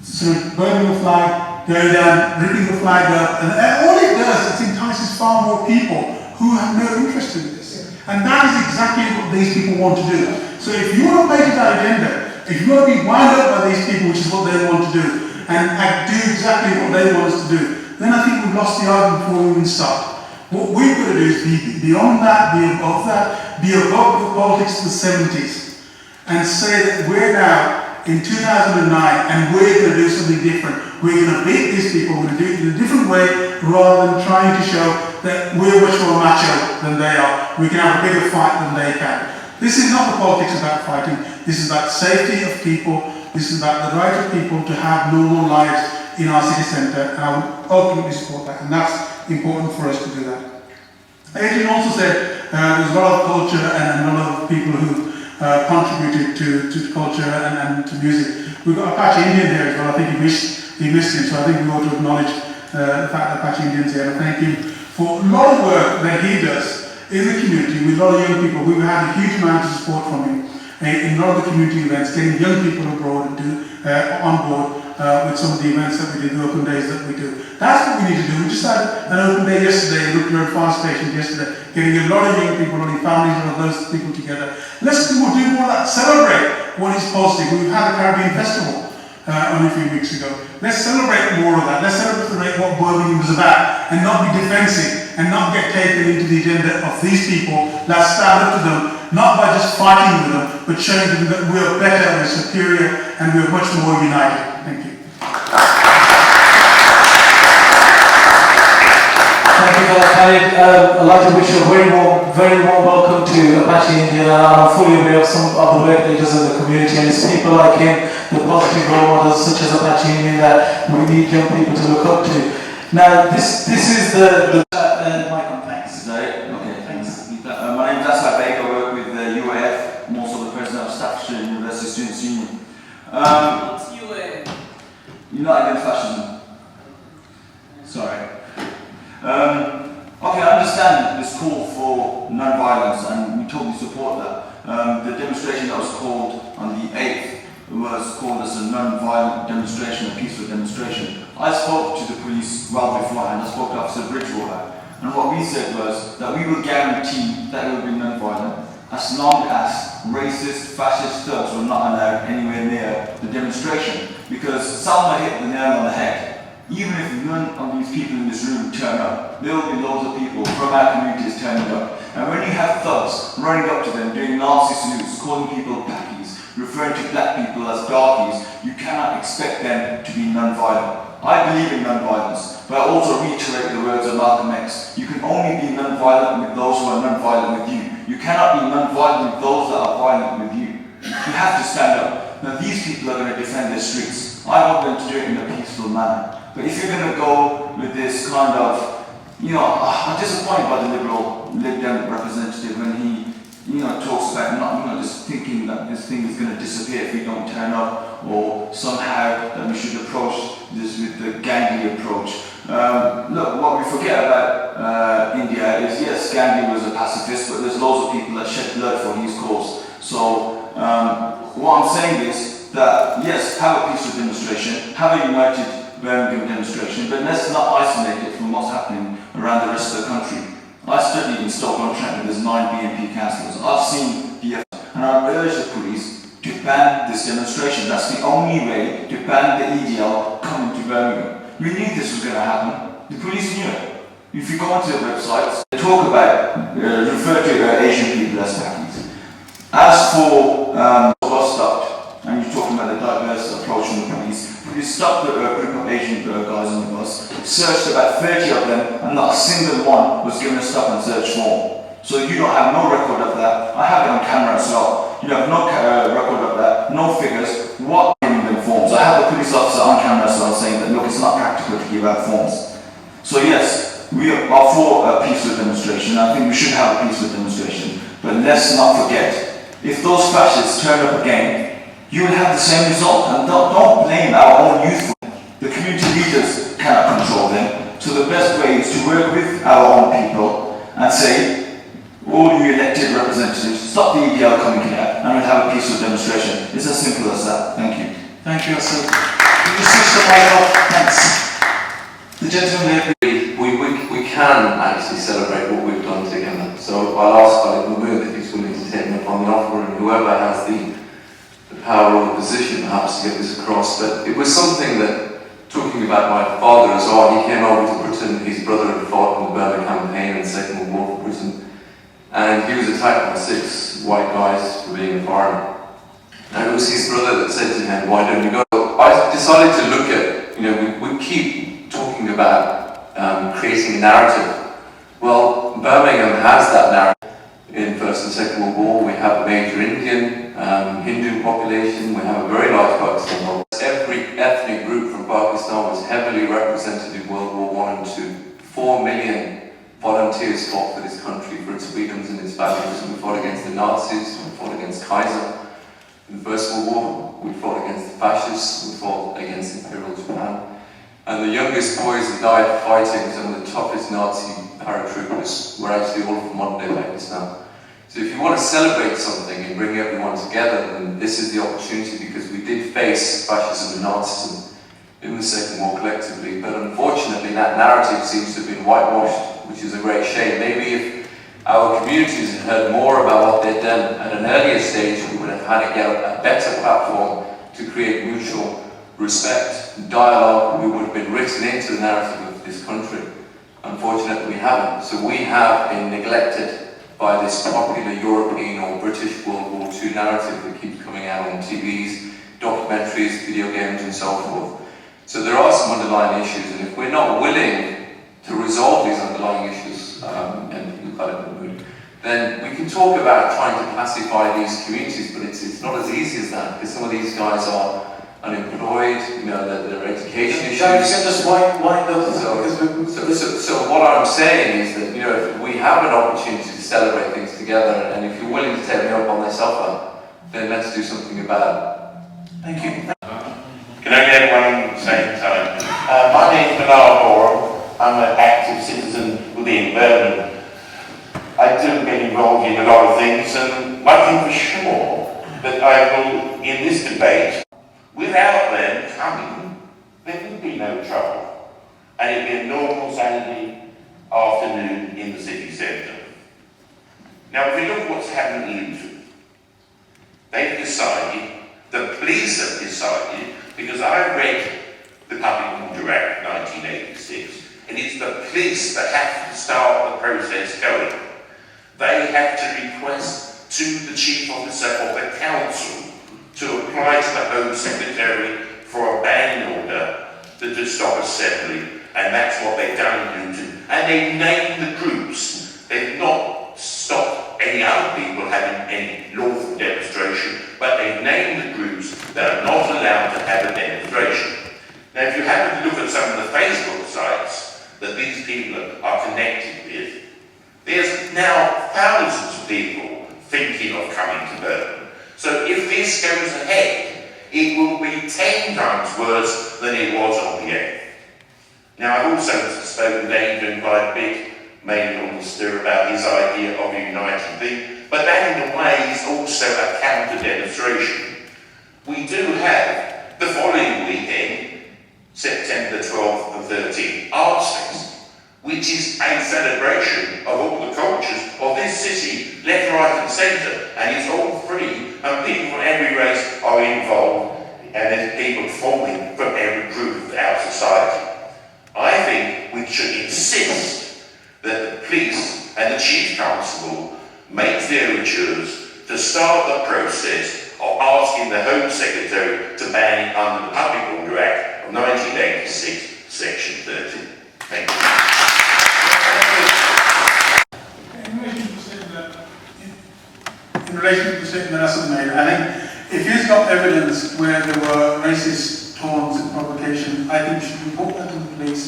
Speaker 8: sort of burning the flag, going down, ripping the flag up, and all it does is entices far more people who have no interest in this. And that is exactly what these people want to do. So if you want to play to that agenda, if you want to be wound up by these people, which is what they want to do, and do exactly what they want us to do, then I think we've lost the argument before we even start. What we've got to do is be beyond that, be above that, be above the politics of the 70s, and say that we're now in 2009 and we're going to do something different. We're going to beat these people, we're going to do it in a different way rather than trying to show that we're much more macho than they are. We can have a bigger fight than they can. This is not the politics about fighting. This is about safety of people. This is about the right of people to have normal lives in our city centre, and I would ultimately support that, and that's important for us to do that. Adrian also said there's a lot of culture and a lot of people who contributed to culture and to music. We've got Apache Indian here as well. I think he missed him, so I think we ought to acknowledge the fact that Apache Indian's here, and thank him for a lot of work that he does in the community with a lot of young people. We've had a huge amount of support from him in a lot of the community events, getting young people abroad and on board with some of the events that we do, the open days that we do. That's what we need to do. We just had an open day yesterday, looked at fire stations yesterday, getting a lot of young people, a lot of families, a lot of those people together. Let's do more of that, celebrate what is positive. We've had a Caribbean Festival only a few weeks ago. Let's celebrate more of that. Let's celebrate what Birmingham was about and not be defensive and not get taken into the agenda of these people. Let's stand up to them, not by just fighting with them, but showing them that we are better, we're superior, and we're much more united. Thank you.
Speaker 2: Thank you for that, Khalid. I'd like to wish you a very warm welcome to Apache Indian, and I'm fully aware of some of the work that he does in the community, and it's people like him, the positive role models such as Apache Indian, that we need young people to look up to. Now, this is the my contacts.
Speaker 9: Is that it? Okay, thanks. My name is Zaffar. I work with the UAF. I'm also the president of Staffordshire University Students' Union.
Speaker 10: What's UAF?
Speaker 9: United Against Fascism. Sorry. Okay, I understand this call for non-violence, and we totally support that. The demonstration that was called on the 8th was called as a non-violent demonstration, a peaceful demonstration. I spoke to the police well beforehand. I spoke to Officer Bridgewater, and what we said was that we will guarantee that it will be non-violent as long as racist, fascist thugs were not allowed anywhere near the demonstration. Because Salma hit the nail on the head. Even if none of these people in this room turn up, there will be loads of people from our communities turning up. And when you have thugs running up to them, doing Nazi salutes, calling people packies, referring to black people as darkies, you cannot expect them to be non-violent. I believe in non-violence, but I also reiterate the words of Malcolm X. You can only be non-violent with those who are non-violent with you. You cannot be non-violent with those that are violent with you. You have to stand up. Now these people are going to defend their streets. I want them to do it in a peaceful manner. But if you're going to go with this kind of, I'm disappointed by the Lib Dem representative when he, talks about not, just thinking that this thing is going to disappear if we don't turn up, or somehow that we should approach this with the Gandhi approach. Look, what we forget about India is, yes, Gandhi was a pacifist, but there's loads of people that shed blood for his cause. So what I'm saying is that, yes, have a peaceful demonstration, have a united Birmingham demonstration, but let's not isolate it from what's happening around the rest of the country. I studied in Stoke-on-Trent, and there's 9 BNP councillors. I've seen the effect, and I urge the police to ban this demonstration. That's the only way to ban the EDL coming to Birmingham. We knew this was going to happen. The police knew it. If you go onto their websites, they talk about, refer to Asian people as Pakis. As for was stopped, and you're talking about the diverse approach from the police, we stopped a group of Asian guys on the bus, searched about 30 of them, and not a single one was given a stop and search form. So you don't have no record of that. I have it on camera as well. You have no record of that, no figures. What giving them forms? I have a police officer on camera as well saying that look, it's not practical to give out forms. So yes, we are for a peaceful demonstration. I think we should have a peaceful demonstration. But let's not forget, if those fascists turn up again, you will have the same result. And don't blame our own youth for it. The community leaders cannot control them. So the best way is to work with our own people and say, all you elected representatives, stop the EDL coming here and we'll have a peaceful demonstration. It's as simple as that. Thank you.
Speaker 2: Thank you, sir. Can you switch the mic off? Thanks. The gentleman here.
Speaker 11: We can actually celebrate what we've done together. So I'll ask Mahmood if he's willing to take me up on the offer, and whoever has the power or the position perhaps to get this across. But it was something that, talking about my father as well, he came over to Britain, his brother had fought in the Birmingham campaign in the Second World War for Britain. And he was attacked by 6 white guys for being a foreigner. And it was his brother that said to him, why don't you go? I decided to look at, we keep talking about creating a narrative. Well, Birmingham has that narrative. In First and Second World War, we have a major Indian, Hindu population, we have a very large Pakistan population. Every ethnic group from Pakistan was heavily represented in World War I and II. 4 million volunteers fought for this country, for its freedoms and its values. We fought against the Nazis, we fought against Kaiser. In the First World War, we fought against the fascists, we fought against Imperial Japan. And the youngest boys that died fighting some of the toughest Nazi paratroopers were actually all from modern-day Pakistan. So if you want to celebrate something and bring everyone together, then this is the opportunity, because we did face fascism and Nazism in the Second War collectively, but unfortunately that narrative seems to have been whitewashed, which is a great shame. Maybe if our communities had heard more about what they'd done at an earlier stage, we would have had a better platform to create mutual respect, dialogue. We would have been written into the narrative of this country. Unfortunately, we haven't. So we have been neglected by this popular European or British World War II narrative that keeps coming out on TVs, documentaries, video games and so forth. So there are some underlying issues, and if we're not willing to resolve these underlying issues, and you've got it, Mahmood, then we can talk about trying to pacify these communities, but it's not as easy as that, because some of these guys are unemployed, their education issues.
Speaker 2: Just wind up.
Speaker 11: So what I'm saying is that, if we have an opportunity to celebrate things together, and if you're willing to take me up on this offer, then let's do something about it.
Speaker 2: Thank you.
Speaker 12: Can only everyone say time? My name is Brum. I'm an active citizen within Birmingham. I do get involved in a lot of things, and one thing for sure, that I will, in this debate, without them coming, there would be no trouble. And it'd be a normal Saturday afternoon in the city centre. Now, if we look at what's happened in Luton, they've decided, the police have decided, because I read the Public Order Act 1986, and it's the police that have to start the process going. They have to request to the Chief Officer of the Council to apply to the Home Secretary for a ban order to stop assembly, and that's what they've done in Luton. And they've named the groups. They've not stopped any other people having any lawful demonstration, but they've named the groups that are not allowed to have a demonstration. Now, if you happen to look at some of the Facebook sites that these people are connected with, there's now thousands of people thinking of coming to Birmingham. So if this goes ahead, it will be 10 times worse than it was on the 8th. Now, I've also spoken to Adrian quite a bit, mainly on the Cllr, about his idea of a united thing, but that in a way is also a counter-demonstration. We do have, the following weekend, September the 12th and 13th, Arts Fest, which is a celebration of all the cultures of this city, left, right and centre, and it's all free, and people from every race are involved, and there's people forming from every group of our society. the process of asking the Home Secretary to ban it under the Public Order Act of 1986, Section 30. Thank you.
Speaker 8: In relation to the statement that Hassan made, I think if he's got evidence where there were racist taunts and provocation, I think we should report that to the police.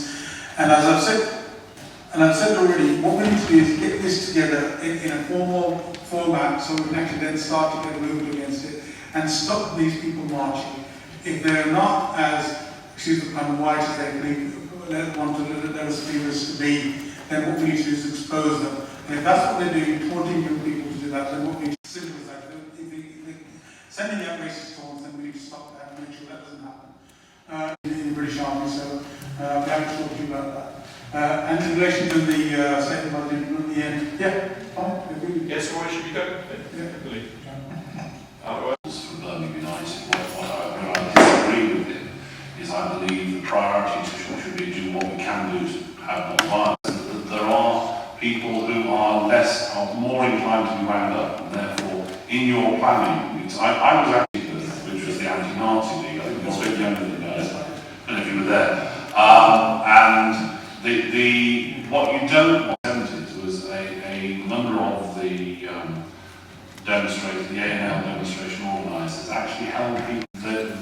Speaker 8: And as I've said already, what we need to do is get this together in a formal format so we can actually then start to get moving against it and stop these people marching. If they're not as, excuse the pun, white as they want to let us believe us to be, then what we need to do is expose them. And if that's what they're doing, taunting young people to do that, then what we need to do is that. If they're sending out racist taunts, then we need to stop that and make sure that doesn't happen. In the British Army, so we have to talk to you about that. And in relation to the statement about the end, yeah, fine.
Speaker 6: Yes, Roy, should we go?
Speaker 8: Yeah.
Speaker 6: Otherwise, for Birmingham United, what I disagree with him is I believe the priority should be do what we can do to have more violence. There are people who are more inclined to be wound up, and therefore, in your planning, I was actually, which was the anti-Nazi league, I think it was a bit younger than you, I don't know if you were there, and what you don't want was a number of the demonstrators, the AML demonstration organisers, actually held people.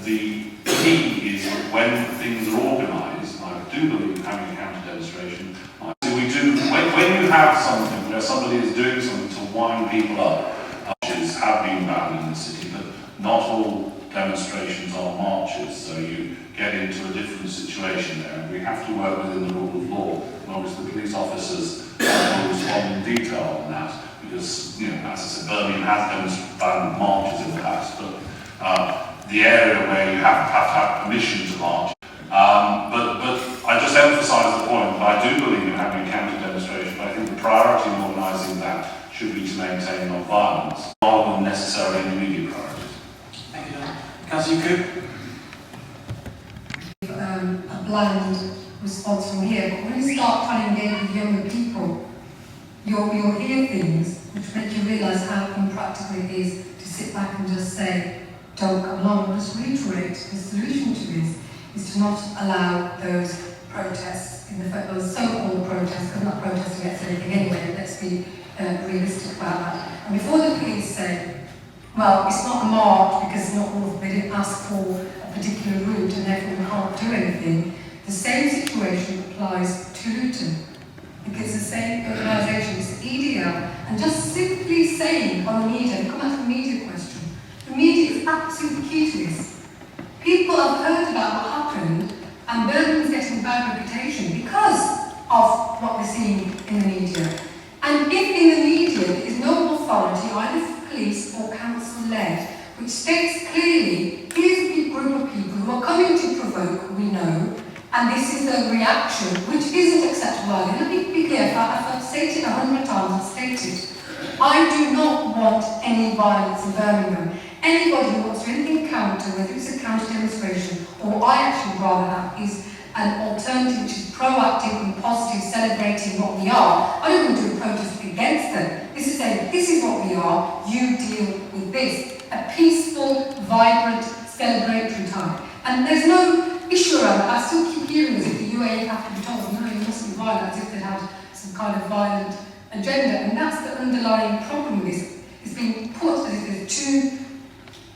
Speaker 6: The key is that when things are organised, and I do believe in having a counter-demonstration, when you have something where somebody is doing something to wind people up, marches have been banned in the city, but not all demonstrations are marches, so you get into a different situation there, and we have to work within the rule of law. And obviously the police officers will respond in detail on that, because, as I said, Birmingham has banned marches in the past, but the area where you have to have permission to march. But I just emphasise the point that I do believe in having a counter-demonstration, but I think the priority in organising that should be to maintain non-violence, rather than necessarily immediate priorities.
Speaker 2: Thank you, Councillor Yaqoob.
Speaker 7: A bland response from here, but when you start trying to engage with younger people, you'll hear things which make you realise how impractical it is to sit back and just say, don't come along. I'll just reiterate, the solution to this is to not allow those protests, those so-called protests, because not protesting against anything anyway, let's be realistic about that. And before the police say, well, it's not a march because they didn't ask for a particular route and therefore we can't do anything, the same situation applies to Luton. Because the same organisation, it's EDL, and just simply saying on the media, come back to the media question, the media is absolutely key to this. People have heard about what happened, and Birmingham's getting a bad reputation because of what we're seeing in the media. And if in the media there is no authority, either police or council-led, which states clearly, here's a big group of people who are coming to provoke, we know, and this is a reaction which isn't acceptable. Let me be clear, I've stated 100 times, I've stated, I do not want any violence in Birmingham. Anybody who wants to do anything counter, whether it's a counter demonstration, or I actually rather have, is an alternative which is proactive and positive, celebrating what we are. I don't want to do a protest against them. This is saying, this is what we are, you deal with this. A peaceful, vibrant, celebratory time. And there's no issue around that. I still keep hearing as if the UAE have to be told, no, you mustn't be violent, as if they had some kind of violent agenda. And that's the underlying problem with this. It's being put as if there's two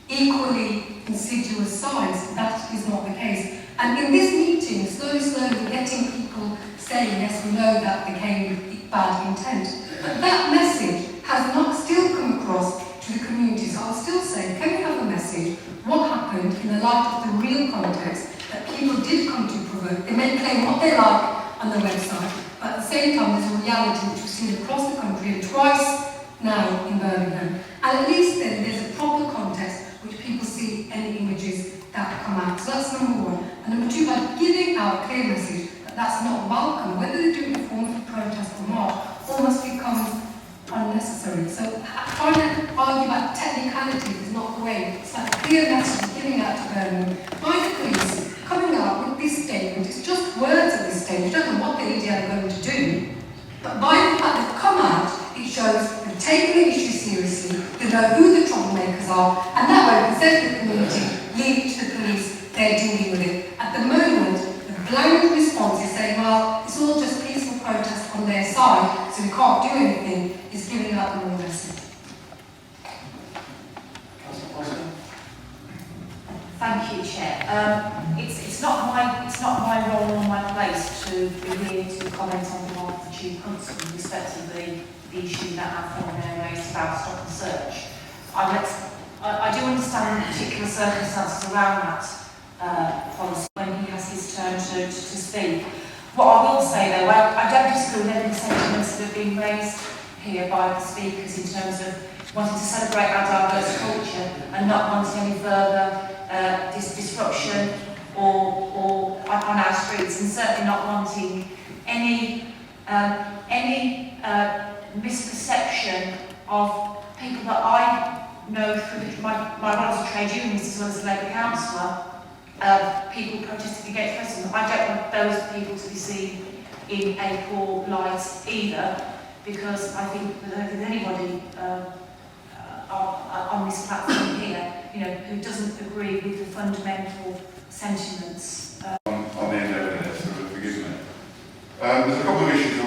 Speaker 7: equally insidious sides. That is not the case. And in this meeting, slowly, we're getting people saying, yes, we know that they came with bad intent. But that message has not still come across to the community. So I'll still say, can we have a message? What happened in the light of the real context that people did come to provoke? They may claim what they like on the website, but at the same time, there's a reality which we've seen across the country and twice now in Birmingham. And at least then there's a proper context which people see any images that come out. So that's number one. And number two, by giving out a clear message that that's not welcome, whether they do it in form of protest or not, almost becomes unnecessary. So trying to argue about technicalities is not the way. It's like a clear message giving out to Birmingham by the police coming out with this statement. It's just words at this stage. You don't know what the EDL are going to do. But by the fact they've come out, it shows they've taken the issue seriously, they know who the troublemakers are, and that way we say to the community, leave it to the police, they're dealing with it. At the moment, the blanket response is saying, well, it's all just peaceful protest on their side, so we can't do anything, is giving out the wrong message.
Speaker 5: Thank you, Chair. It's not my role or my place to be here to comment on behalf of the Chief Constable in respect of the issue that I've raised about stop and search. I do understand the particular circumstances around that policy when he has his turn to speak. What I will say though, I don't disagree with any of the sentiments that have been raised here by the speakers in terms of wanting to celebrate our diverse culture and not wanting any further disruption or on our streets, and certainly not wanting any misperception of people that I know through my role as a trade unionist as well as a Labour councillor, people protesting against racism. I don't want those people to be seen in a poor light either, because I think that I don't think anybody on this platform here, who doesn't agree with the fundamental sentiments.
Speaker 4: On the end of it, so forgive me. There's a couple of issues I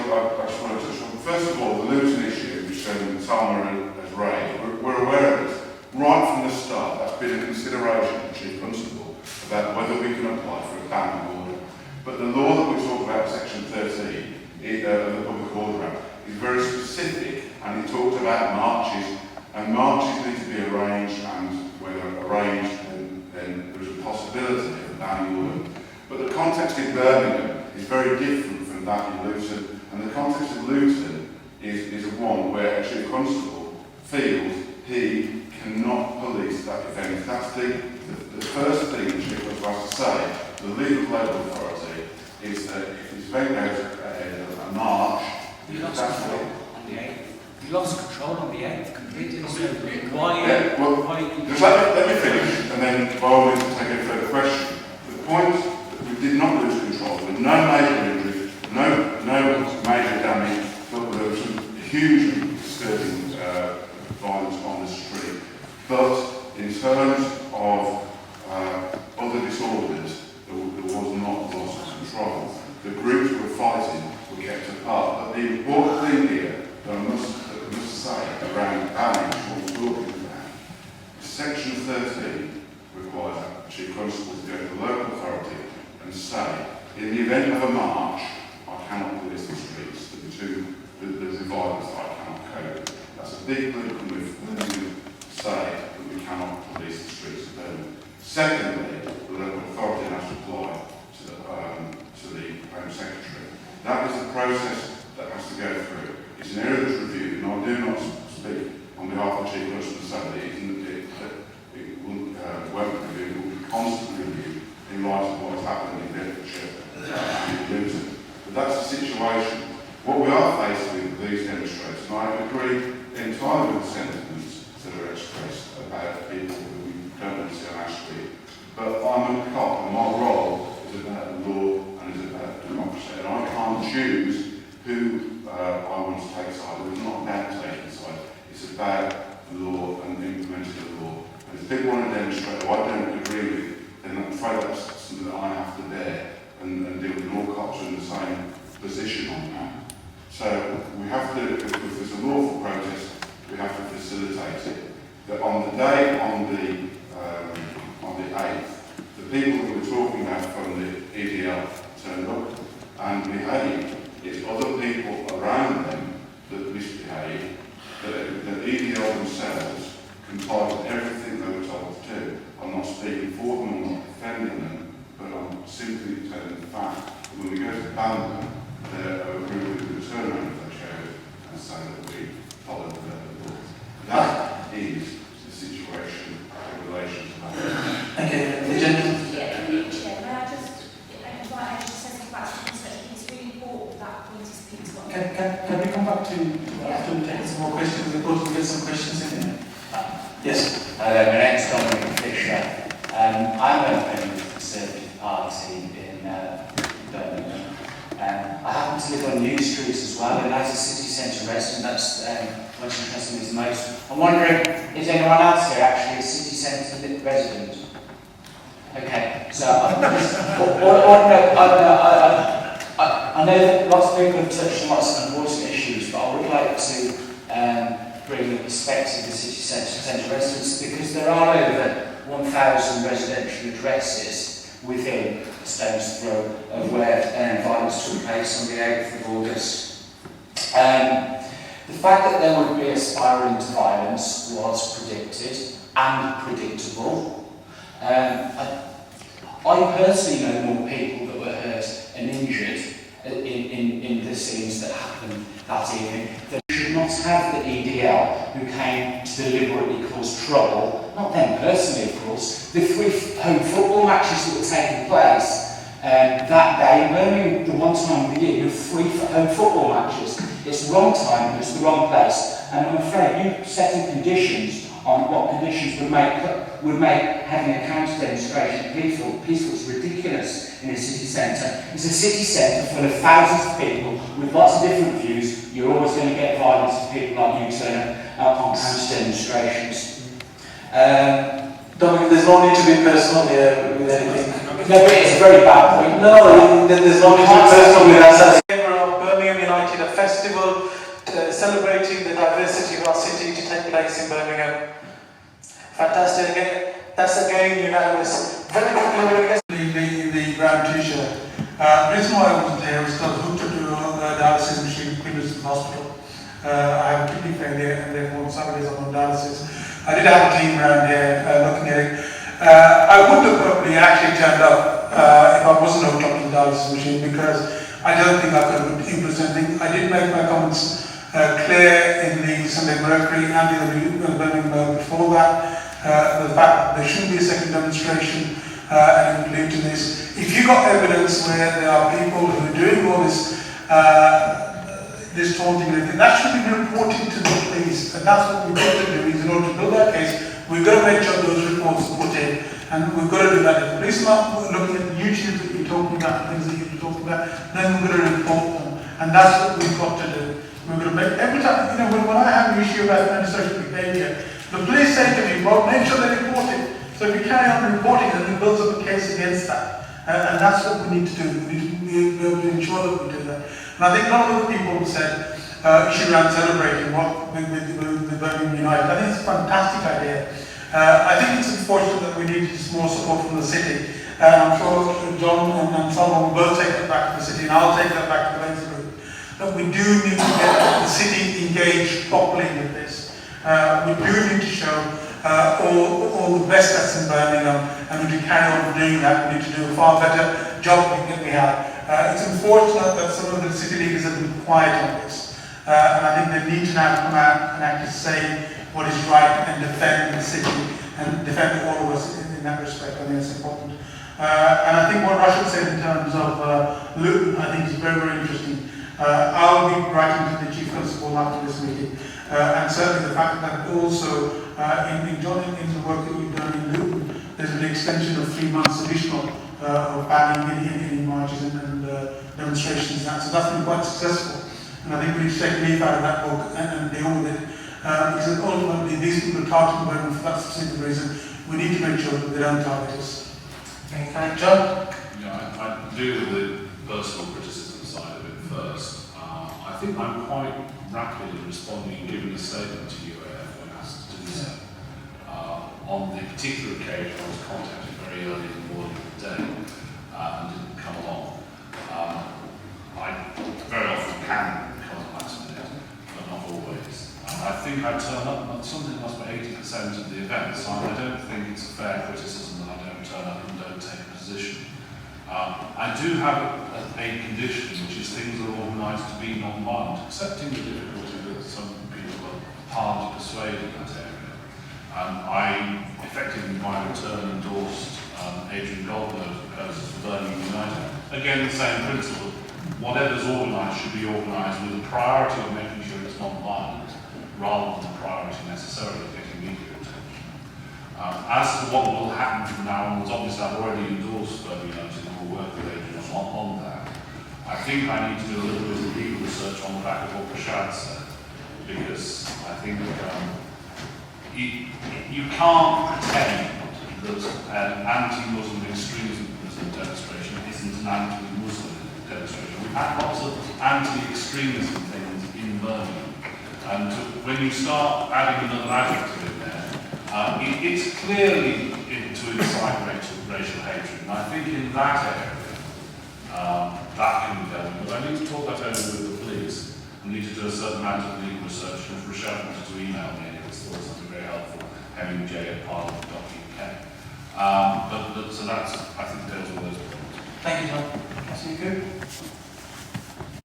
Speaker 4: just want to touch on. First of all, the Luton issue, which Salma has raised, we're aware of it. Right from the start, that's been a consideration of the Chief Constable about whether we can apply for a banning order. But the law that we talk about, Section 13 of the Public Order Act, is very specific, and it talks about marches, and marches need to be arranged, and when they're arranged, then there's a possibility of a banning order. But the context in Birmingham is very different from that in Luton, and the context of Luton is one where a Chief Constable feels he cannot police that event. That's the first thing the Chief Constable has to say. The legal local authority is that if this event goes a march,
Speaker 3: you lost control on the 8th. You lost control on the 8th completely. So why
Speaker 4: just let me finish, and then by all means take a further question. The point that we did not lose control, with no major injuries, no major damage, but there was some huge disturbing violence on the street. But in terms of other disorders, there was not loss of control. The groups were fighting were kept apart. But the important thing here that I must say around banning, what we're talking about, Section 13 requires the Chief Constable to go to the local authority and say, in the event of a march, I cannot police the streets. There's a violence that I cannot cope with. That's a big political move for them to say that we cannot police the streets of Birmingham. Secondly, the local authority has to apply to the Home Secretary. That is the process that has to go through. It's an area that's reviewed, and I do not speak on behalf of the Chief Constable to say that it won't be reviewed, it will be constantly reviewed in light of what has happened in Bedfordshire and in Luton. But that's the situation. What we are faced with these demonstrations, and I agree entirely with the sentiments that are expressed about people who we don't want to see on our street. But I'm a cop, and my role is about the law and is about democracy, and I can't choose who I want to take side. It's not about taking side. It's about the law and implementing the law. And if people want to demonstrate who I don't agree with, then I'm afraid that's something that I have to bear and deal with. All cops are in the same position on that. So we have to, if there's a lawful protest, we have to facilitate it. That on the day, on the 8th, the people that we're talking about from the EDL turned up and behaved. It's other people around them that misbehave, that EDL themselves complied with everything they were told to do. I'm not speaking for them, I'm not defending them, but I'm simply telling the fact that when we go to ban them, they're agree with the turnaround of their show and say that we followed the law. That is the situation in relation to that.
Speaker 5: Okay, the gentleman. Yeah, Chair, may I just invite Adrian to say something about stop and search? It's really important that point is picked up.
Speaker 2: Can we come back to after we take some more questions? We've got to get some questions in here. Yes.
Speaker 3: Hello, my name's Dominic Fisher. I'm a member of the Conservative Party in Birmingham. I happen to live on New Street as well, and as a city centre resident, that's what interests me the most. I'm wondering, is anyone else here actually a centre resident? Okay, so I know that lots of people have touched on lots of important issues, but I would like to bring the perspective of the city centre residents, because there are over 1,000 residential addresses within a stone's throw of where violence took place on the 8th of August. The fact that there would be a spiral into violence was predicted and predictable. I personally know more people that were hurt and injured in the scenes that happened that evening. They should not have the EDL who came to deliberately cause trouble, not them personally of course. The 3 home football matches that were taking place that day in Birmingham, the one time of the year, you have 3 home football matches. It's the wrong time, it's the wrong place, and I'm afraid you setting conditions on what conditions would make having a counter demonstration peaceful is ridiculous in a city centre. It's a city centre full of thousands of people with lots of different views. You're always going to get violence of people like you turn up on counter demonstrations.
Speaker 2: Dominic, there's no need to be personal here with anything.
Speaker 3: No, but it's a very bad point.
Speaker 2: No, there's no need to be personal with us. Of Birmingham United, a festival celebrating the diversity of our city to take place in Birmingham. Fantastic. That's again unanimous. Very quickly,
Speaker 8: the brown t-shirt. The reason why I wasn't here was because I was hooked to a dialysis machine in Queen's Hospital. I have kidney failure and therefore on Saturdays I'm on dialysis. I did have a team around here looking at it. I would have probably actually turned up if I wasn't hooked up to the dialysis machine, because I don't think I could have influenced anything. I did make my comments clear in the Sunday Mercury and the Birmingham before that. The fact that there shouldn't be a second demonstration and it would lead to this. If you've got evidence where there are people who are doing all this this taunting and everything, that should be reported to the police, and that's what we've got to do. Is in order to build that case, we've got to make sure those reports are put in, and we've got to do that. If the police are looking at the YouTube that you're talking about, things that you're talking about, then we're going to report them, and that's what we've got to do. We're going to make, every time, you know, when I have an issue about antisocial behaviour, the police say to me, well, make sure they report it. So if you carry on reporting it, it builds up a case against that. And that's what we need to do. We need to be able to ensure that we do that. And I think a lot of the people said, issue around celebrating with Birmingham United. I think it's a fantastic idea. I think it's unfortunate that we need more support from the city. I'm sure John and Salma will both take that back to the city, and I'll take that back to the Men's Group. But we do need to get the city engaged properly with this. We do need to show all the best that's in Birmingham, and we need to carry on doing that. We need to do a far better job than we have. It's unfortunate that some of the city leaders have been quiet on this, and I think they need to now come out and actually say what is right and defend the city and defend all of us in that respect. I think it's important. And I think what Rashid said in terms of Luton, I think is very, very interesting. I'll be writing to the Chief Constable after this meeting, and certainly the fact that also in the work that we've done in Luton, there's an extension of 3 months additional of banning any marches and demonstrations. So that's been quite successful, and I think we need to take leave out of that book and deal with it, because ultimately these people are targeting women for that specific reason. We need to make sure that they don't target us.
Speaker 2: Okay, thank you, John.
Speaker 6: Yeah, I do with the personal criticism side of it first. I think I'm quite rapid in responding and giving a statement to UAF when asked to do so. On the particular occasion, I was contacted very early in the morning of the day and didn't come along. I very often can come at last minute, but not always. I think I turn up at something must be 80% of the events, so I don't think it's a fair criticism that I don't turn up and don't take a position. I do have a condition, which is things are organised to be non-violent, accepting the difficulty that some people are hard to persuade in that area. I effectively, by return, endorsed Adrian Goldberg's proposals for Birmingham United. Again, the same principle. Whatever's organised should be organised with a priority of making sure it's non-violent, rather than the priority necessarily of getting media attention. As to what will happen from now onwards, obviously I've already endorsed Birmingham United and will work with Adrian on that. I think I need to do a little bit of legal research on the back of what Rashad said, because I think you can't pretend that an anti-Muslim extremism demonstration isn't an anti-Muslim demonstration. We've had lots of anti-extremism things in Birmingham, and when you start adding another adjective in there, it's clearly to incite racial hatred, and I think in that area that can be dealt with. But I need to talk that over with the police. I need to do a certain amount of legal research, and if Rochelle wanted to email me, it's still something very helpful, mj@parliament.uk. So that's, I think, deals with those problems.
Speaker 2: Thank you, John. Yaqoob?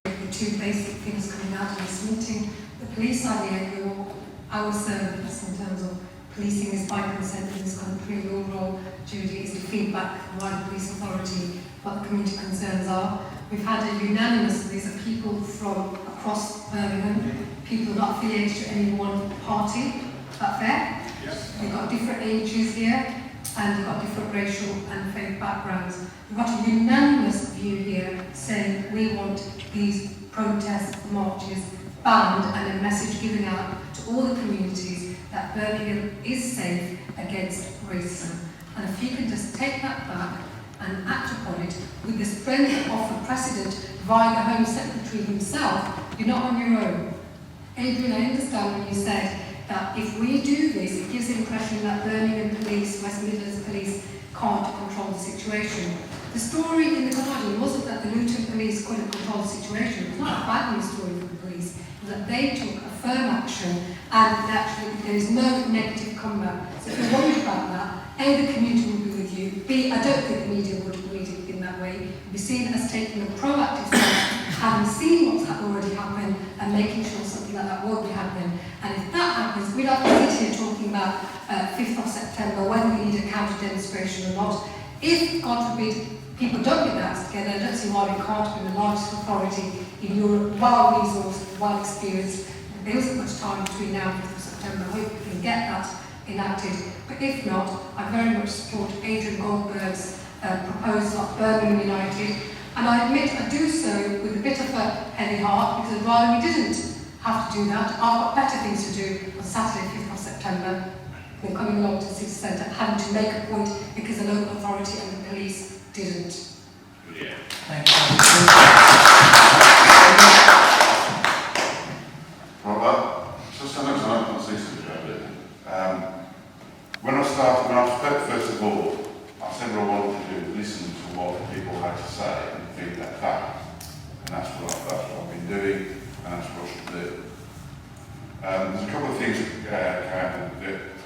Speaker 7: The two basic things coming out of this meeting. The police idea, our service in terms of policing is by consent in this country. Your role, Judy, is to feed back the wider police authority what the community concerns are. We've had a unanimous, these are people from across Birmingham, people not affiliated to any one party. Is that fair?
Speaker 6: Yes.
Speaker 7: We've got different ages here, and we've got different racial and faith backgrounds. We've got a unanimous view here saying we want these protests, marches banned, and a message given out to all the communities that Birmingham is safe against racism. And if you can just take that back and act upon it with the strength of the President via the Home Secretary himself, you're not on your own. Adrian, I understand when you said that if we do this, it gives the impression that Birmingham Police, West Midlands Police can't control the situation. The story in the Guardian wasn't that the Luton Police couldn't control the situation. It's not a bad news story for the police. It was that they took a firm action and actually there is no negative comeback. So if you're worried about that, A, the community will be with you. B, I don't think the media would read it in that way. You'll be seen as taking a proactive step, having seen what's already happened and making sure something like that won't be happening. And if that happens, we don't have to sit here talking about 5th of September, whether we need a counter demonstration or not. If, God forbid, people don't get their acts together, I don't see why we can't be the largest authority in Europe, well-resourced, well-experienced. There isn't much time between now and 5th of September. I hope we can get that enacted. But if not, I very much support Adrian Goldberg's proposal of Birmingham United. And I admit I do so with a bit of a heavy heart, because I'd rather we didn't have to do that. I've got better things to do on Saturday, 5th of September, than coming along to the city centre, having to make a point because the local authority and the police didn't.
Speaker 6: Yeah.
Speaker 2: Thank you.
Speaker 4: Well, just an example of this, when I spoke first of all, I said what I wanted to do was listen to what people had to say and feed that back. And that's what I've been doing, and that's what I should do. There's a couple of things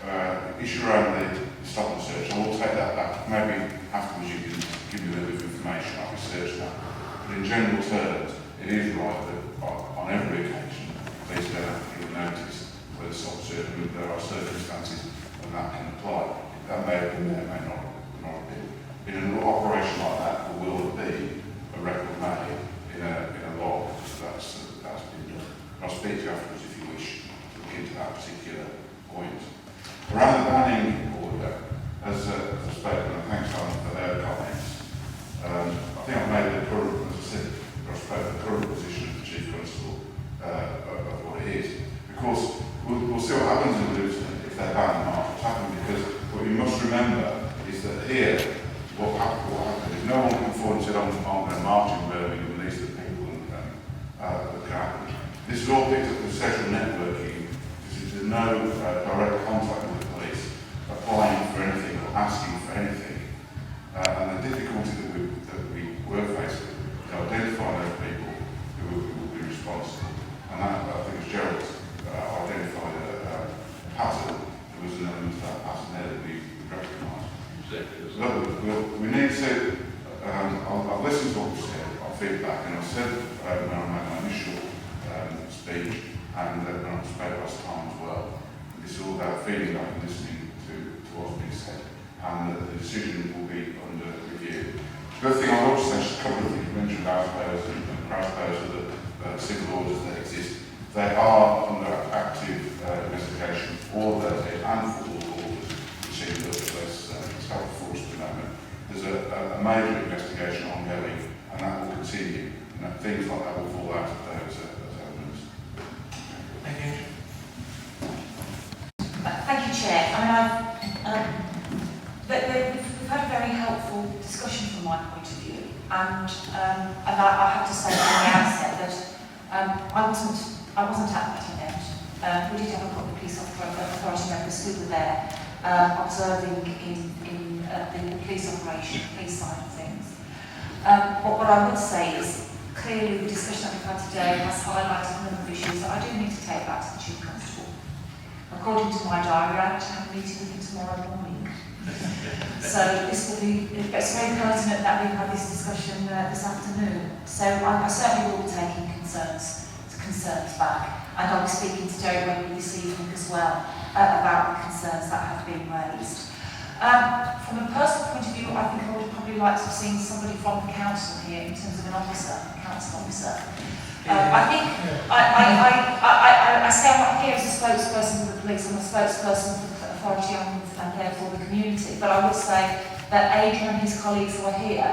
Speaker 4: the issue around the stop and search. I will take that back. Maybe afterwards you can give me a little bit of information. I'll research that. But in general terms, it is right that on every occasion, police don't have to give notice where the stop and search, there are circumstances when that can apply. That may have been there, may not have been. In an operation like that, there will be a record made in a log. So that's been done. I'll speak to you afterwards if you wish to look into that particular point. Around the banning order, as I've spoken, and thanks Salma for their comments, I think I've made the current, as I said, the current position of the Chief Constable of what it is. Of course, we'll see what happens in Luton if they're banned march. What's happened, because what you must remember is that here, what happened is no one can forward and said, I'm going to march in Birmingham, and these are the people that can happen. This is all picked up with social networking, because there's no direct contact with the police, applying for anything or asking for anything. And the difficulty that we were faced with is identifying those people who will be responsible. And that, I think, as Gerald identified a pattern, there was an element of that pattern there that we recognised. We need to, I've listened to what was said, our feedback, and I've said when I made my initial speech, and when I spoke last time as well, this is all about feeding back and listening to what's been said, and the decision will be under review. The other thing I want to say is a couple of things. You mentioned house powers and crash powers of the civil orders that exist. They are under active investigation, all of those and football orders, which seem to us self-forced at the moment. There's a major investigation ongoing, and that will continue, and things like that will fall out of those elements.
Speaker 2: Thank you.
Speaker 5: Thank you, Chair. and I have to say from the outset that I wasn't at that event. We did have a couple of police authority members who were there observing in the police operation, police side of things. But what I would say is, clearly the discussion that we've had today has highlighted a number of issues that I do need to take back to the Chief Constable. According to my diary, I have to have a meeting with him tomorrow morning. So it's very pertinent that we've had this discussion this afternoon. So I certainly will be taking concerns back, and I'll be speaking to Joe this evening as well about the concerns that have been raised. From a personal point of view, I think I would probably like to have seen somebody from the council here in terms of an officer, a council officer. I think I say I'm not here as a spokesperson for the police, I'm a spokesperson for the authority and therefore the community, but I would say that Adrian and his colleagues who are here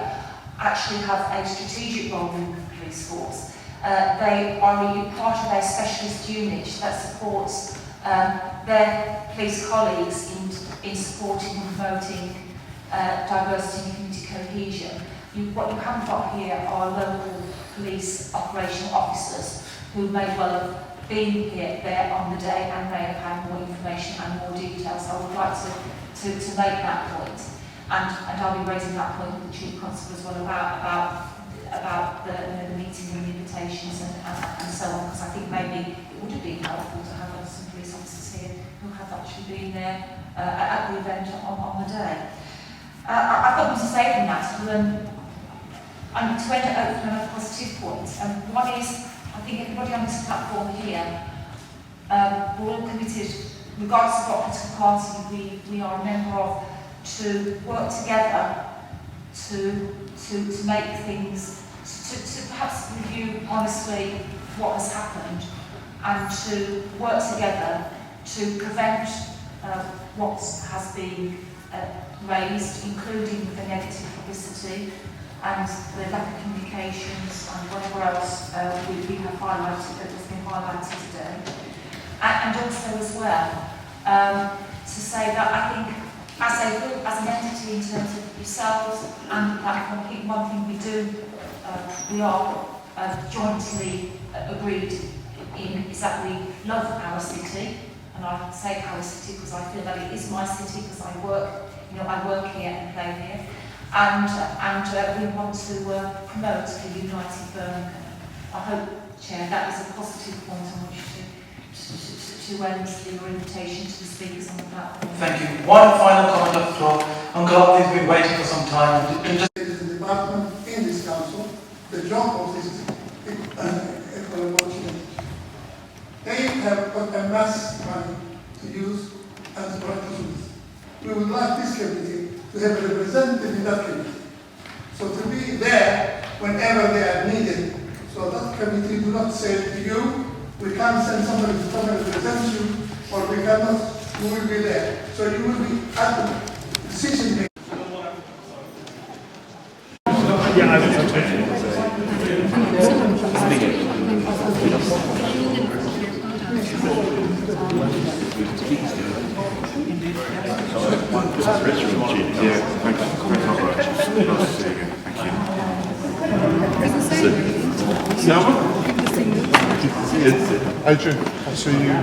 Speaker 5: actually have a strategic role in the police force. They are really part of a specialist unit that supports their police colleagues in supporting and promoting diversity and community cohesion. What you haven't got here are local police operational officers who may well have been there on the day and may have had more information and more details. I would like to make that point, and I'll be raising that point with the Chief Constable as well about the meeting and the invitations and so on, because I think maybe it would have been helpful to have some police officers here who have actually been there at the event on the day. I've got more to say than that, and to end it on a positive point. One is, I think everybody on this platform here, we're all committed, regardless of what political party we are a member of, to work together to make things, to perhaps review honestly what has happened, and to work together to prevent what has been raised, including the negative publicity and the lack of communications and whatever else we have highlighted, that has been highlighted today. And also as well, to say that I think as a group, as an entity in terms of yourselves and the platform, I think one thing we do, we are jointly agreed in is that we love our city, and I say our city because I feel that it is my city because I work here and play here, and we want to promote a united Birmingham. I hope, Chair, that is a positive point on which to end your invitation to the speakers on the platform.
Speaker 2: Thank you. One final comment up the floor. Uncle Khalid's been waiting for some time.
Speaker 13: The department in this council, the job of this they have got a mass money to use as practitioners. We would like this committee to have a representative in that committee. So to be there whenever they are needed. So that committee do not say to you, we can't send somebody to come and represent you, or we cannot, you will be there. So you will be at the decision making.
Speaker 14: Adrian, I'll see you.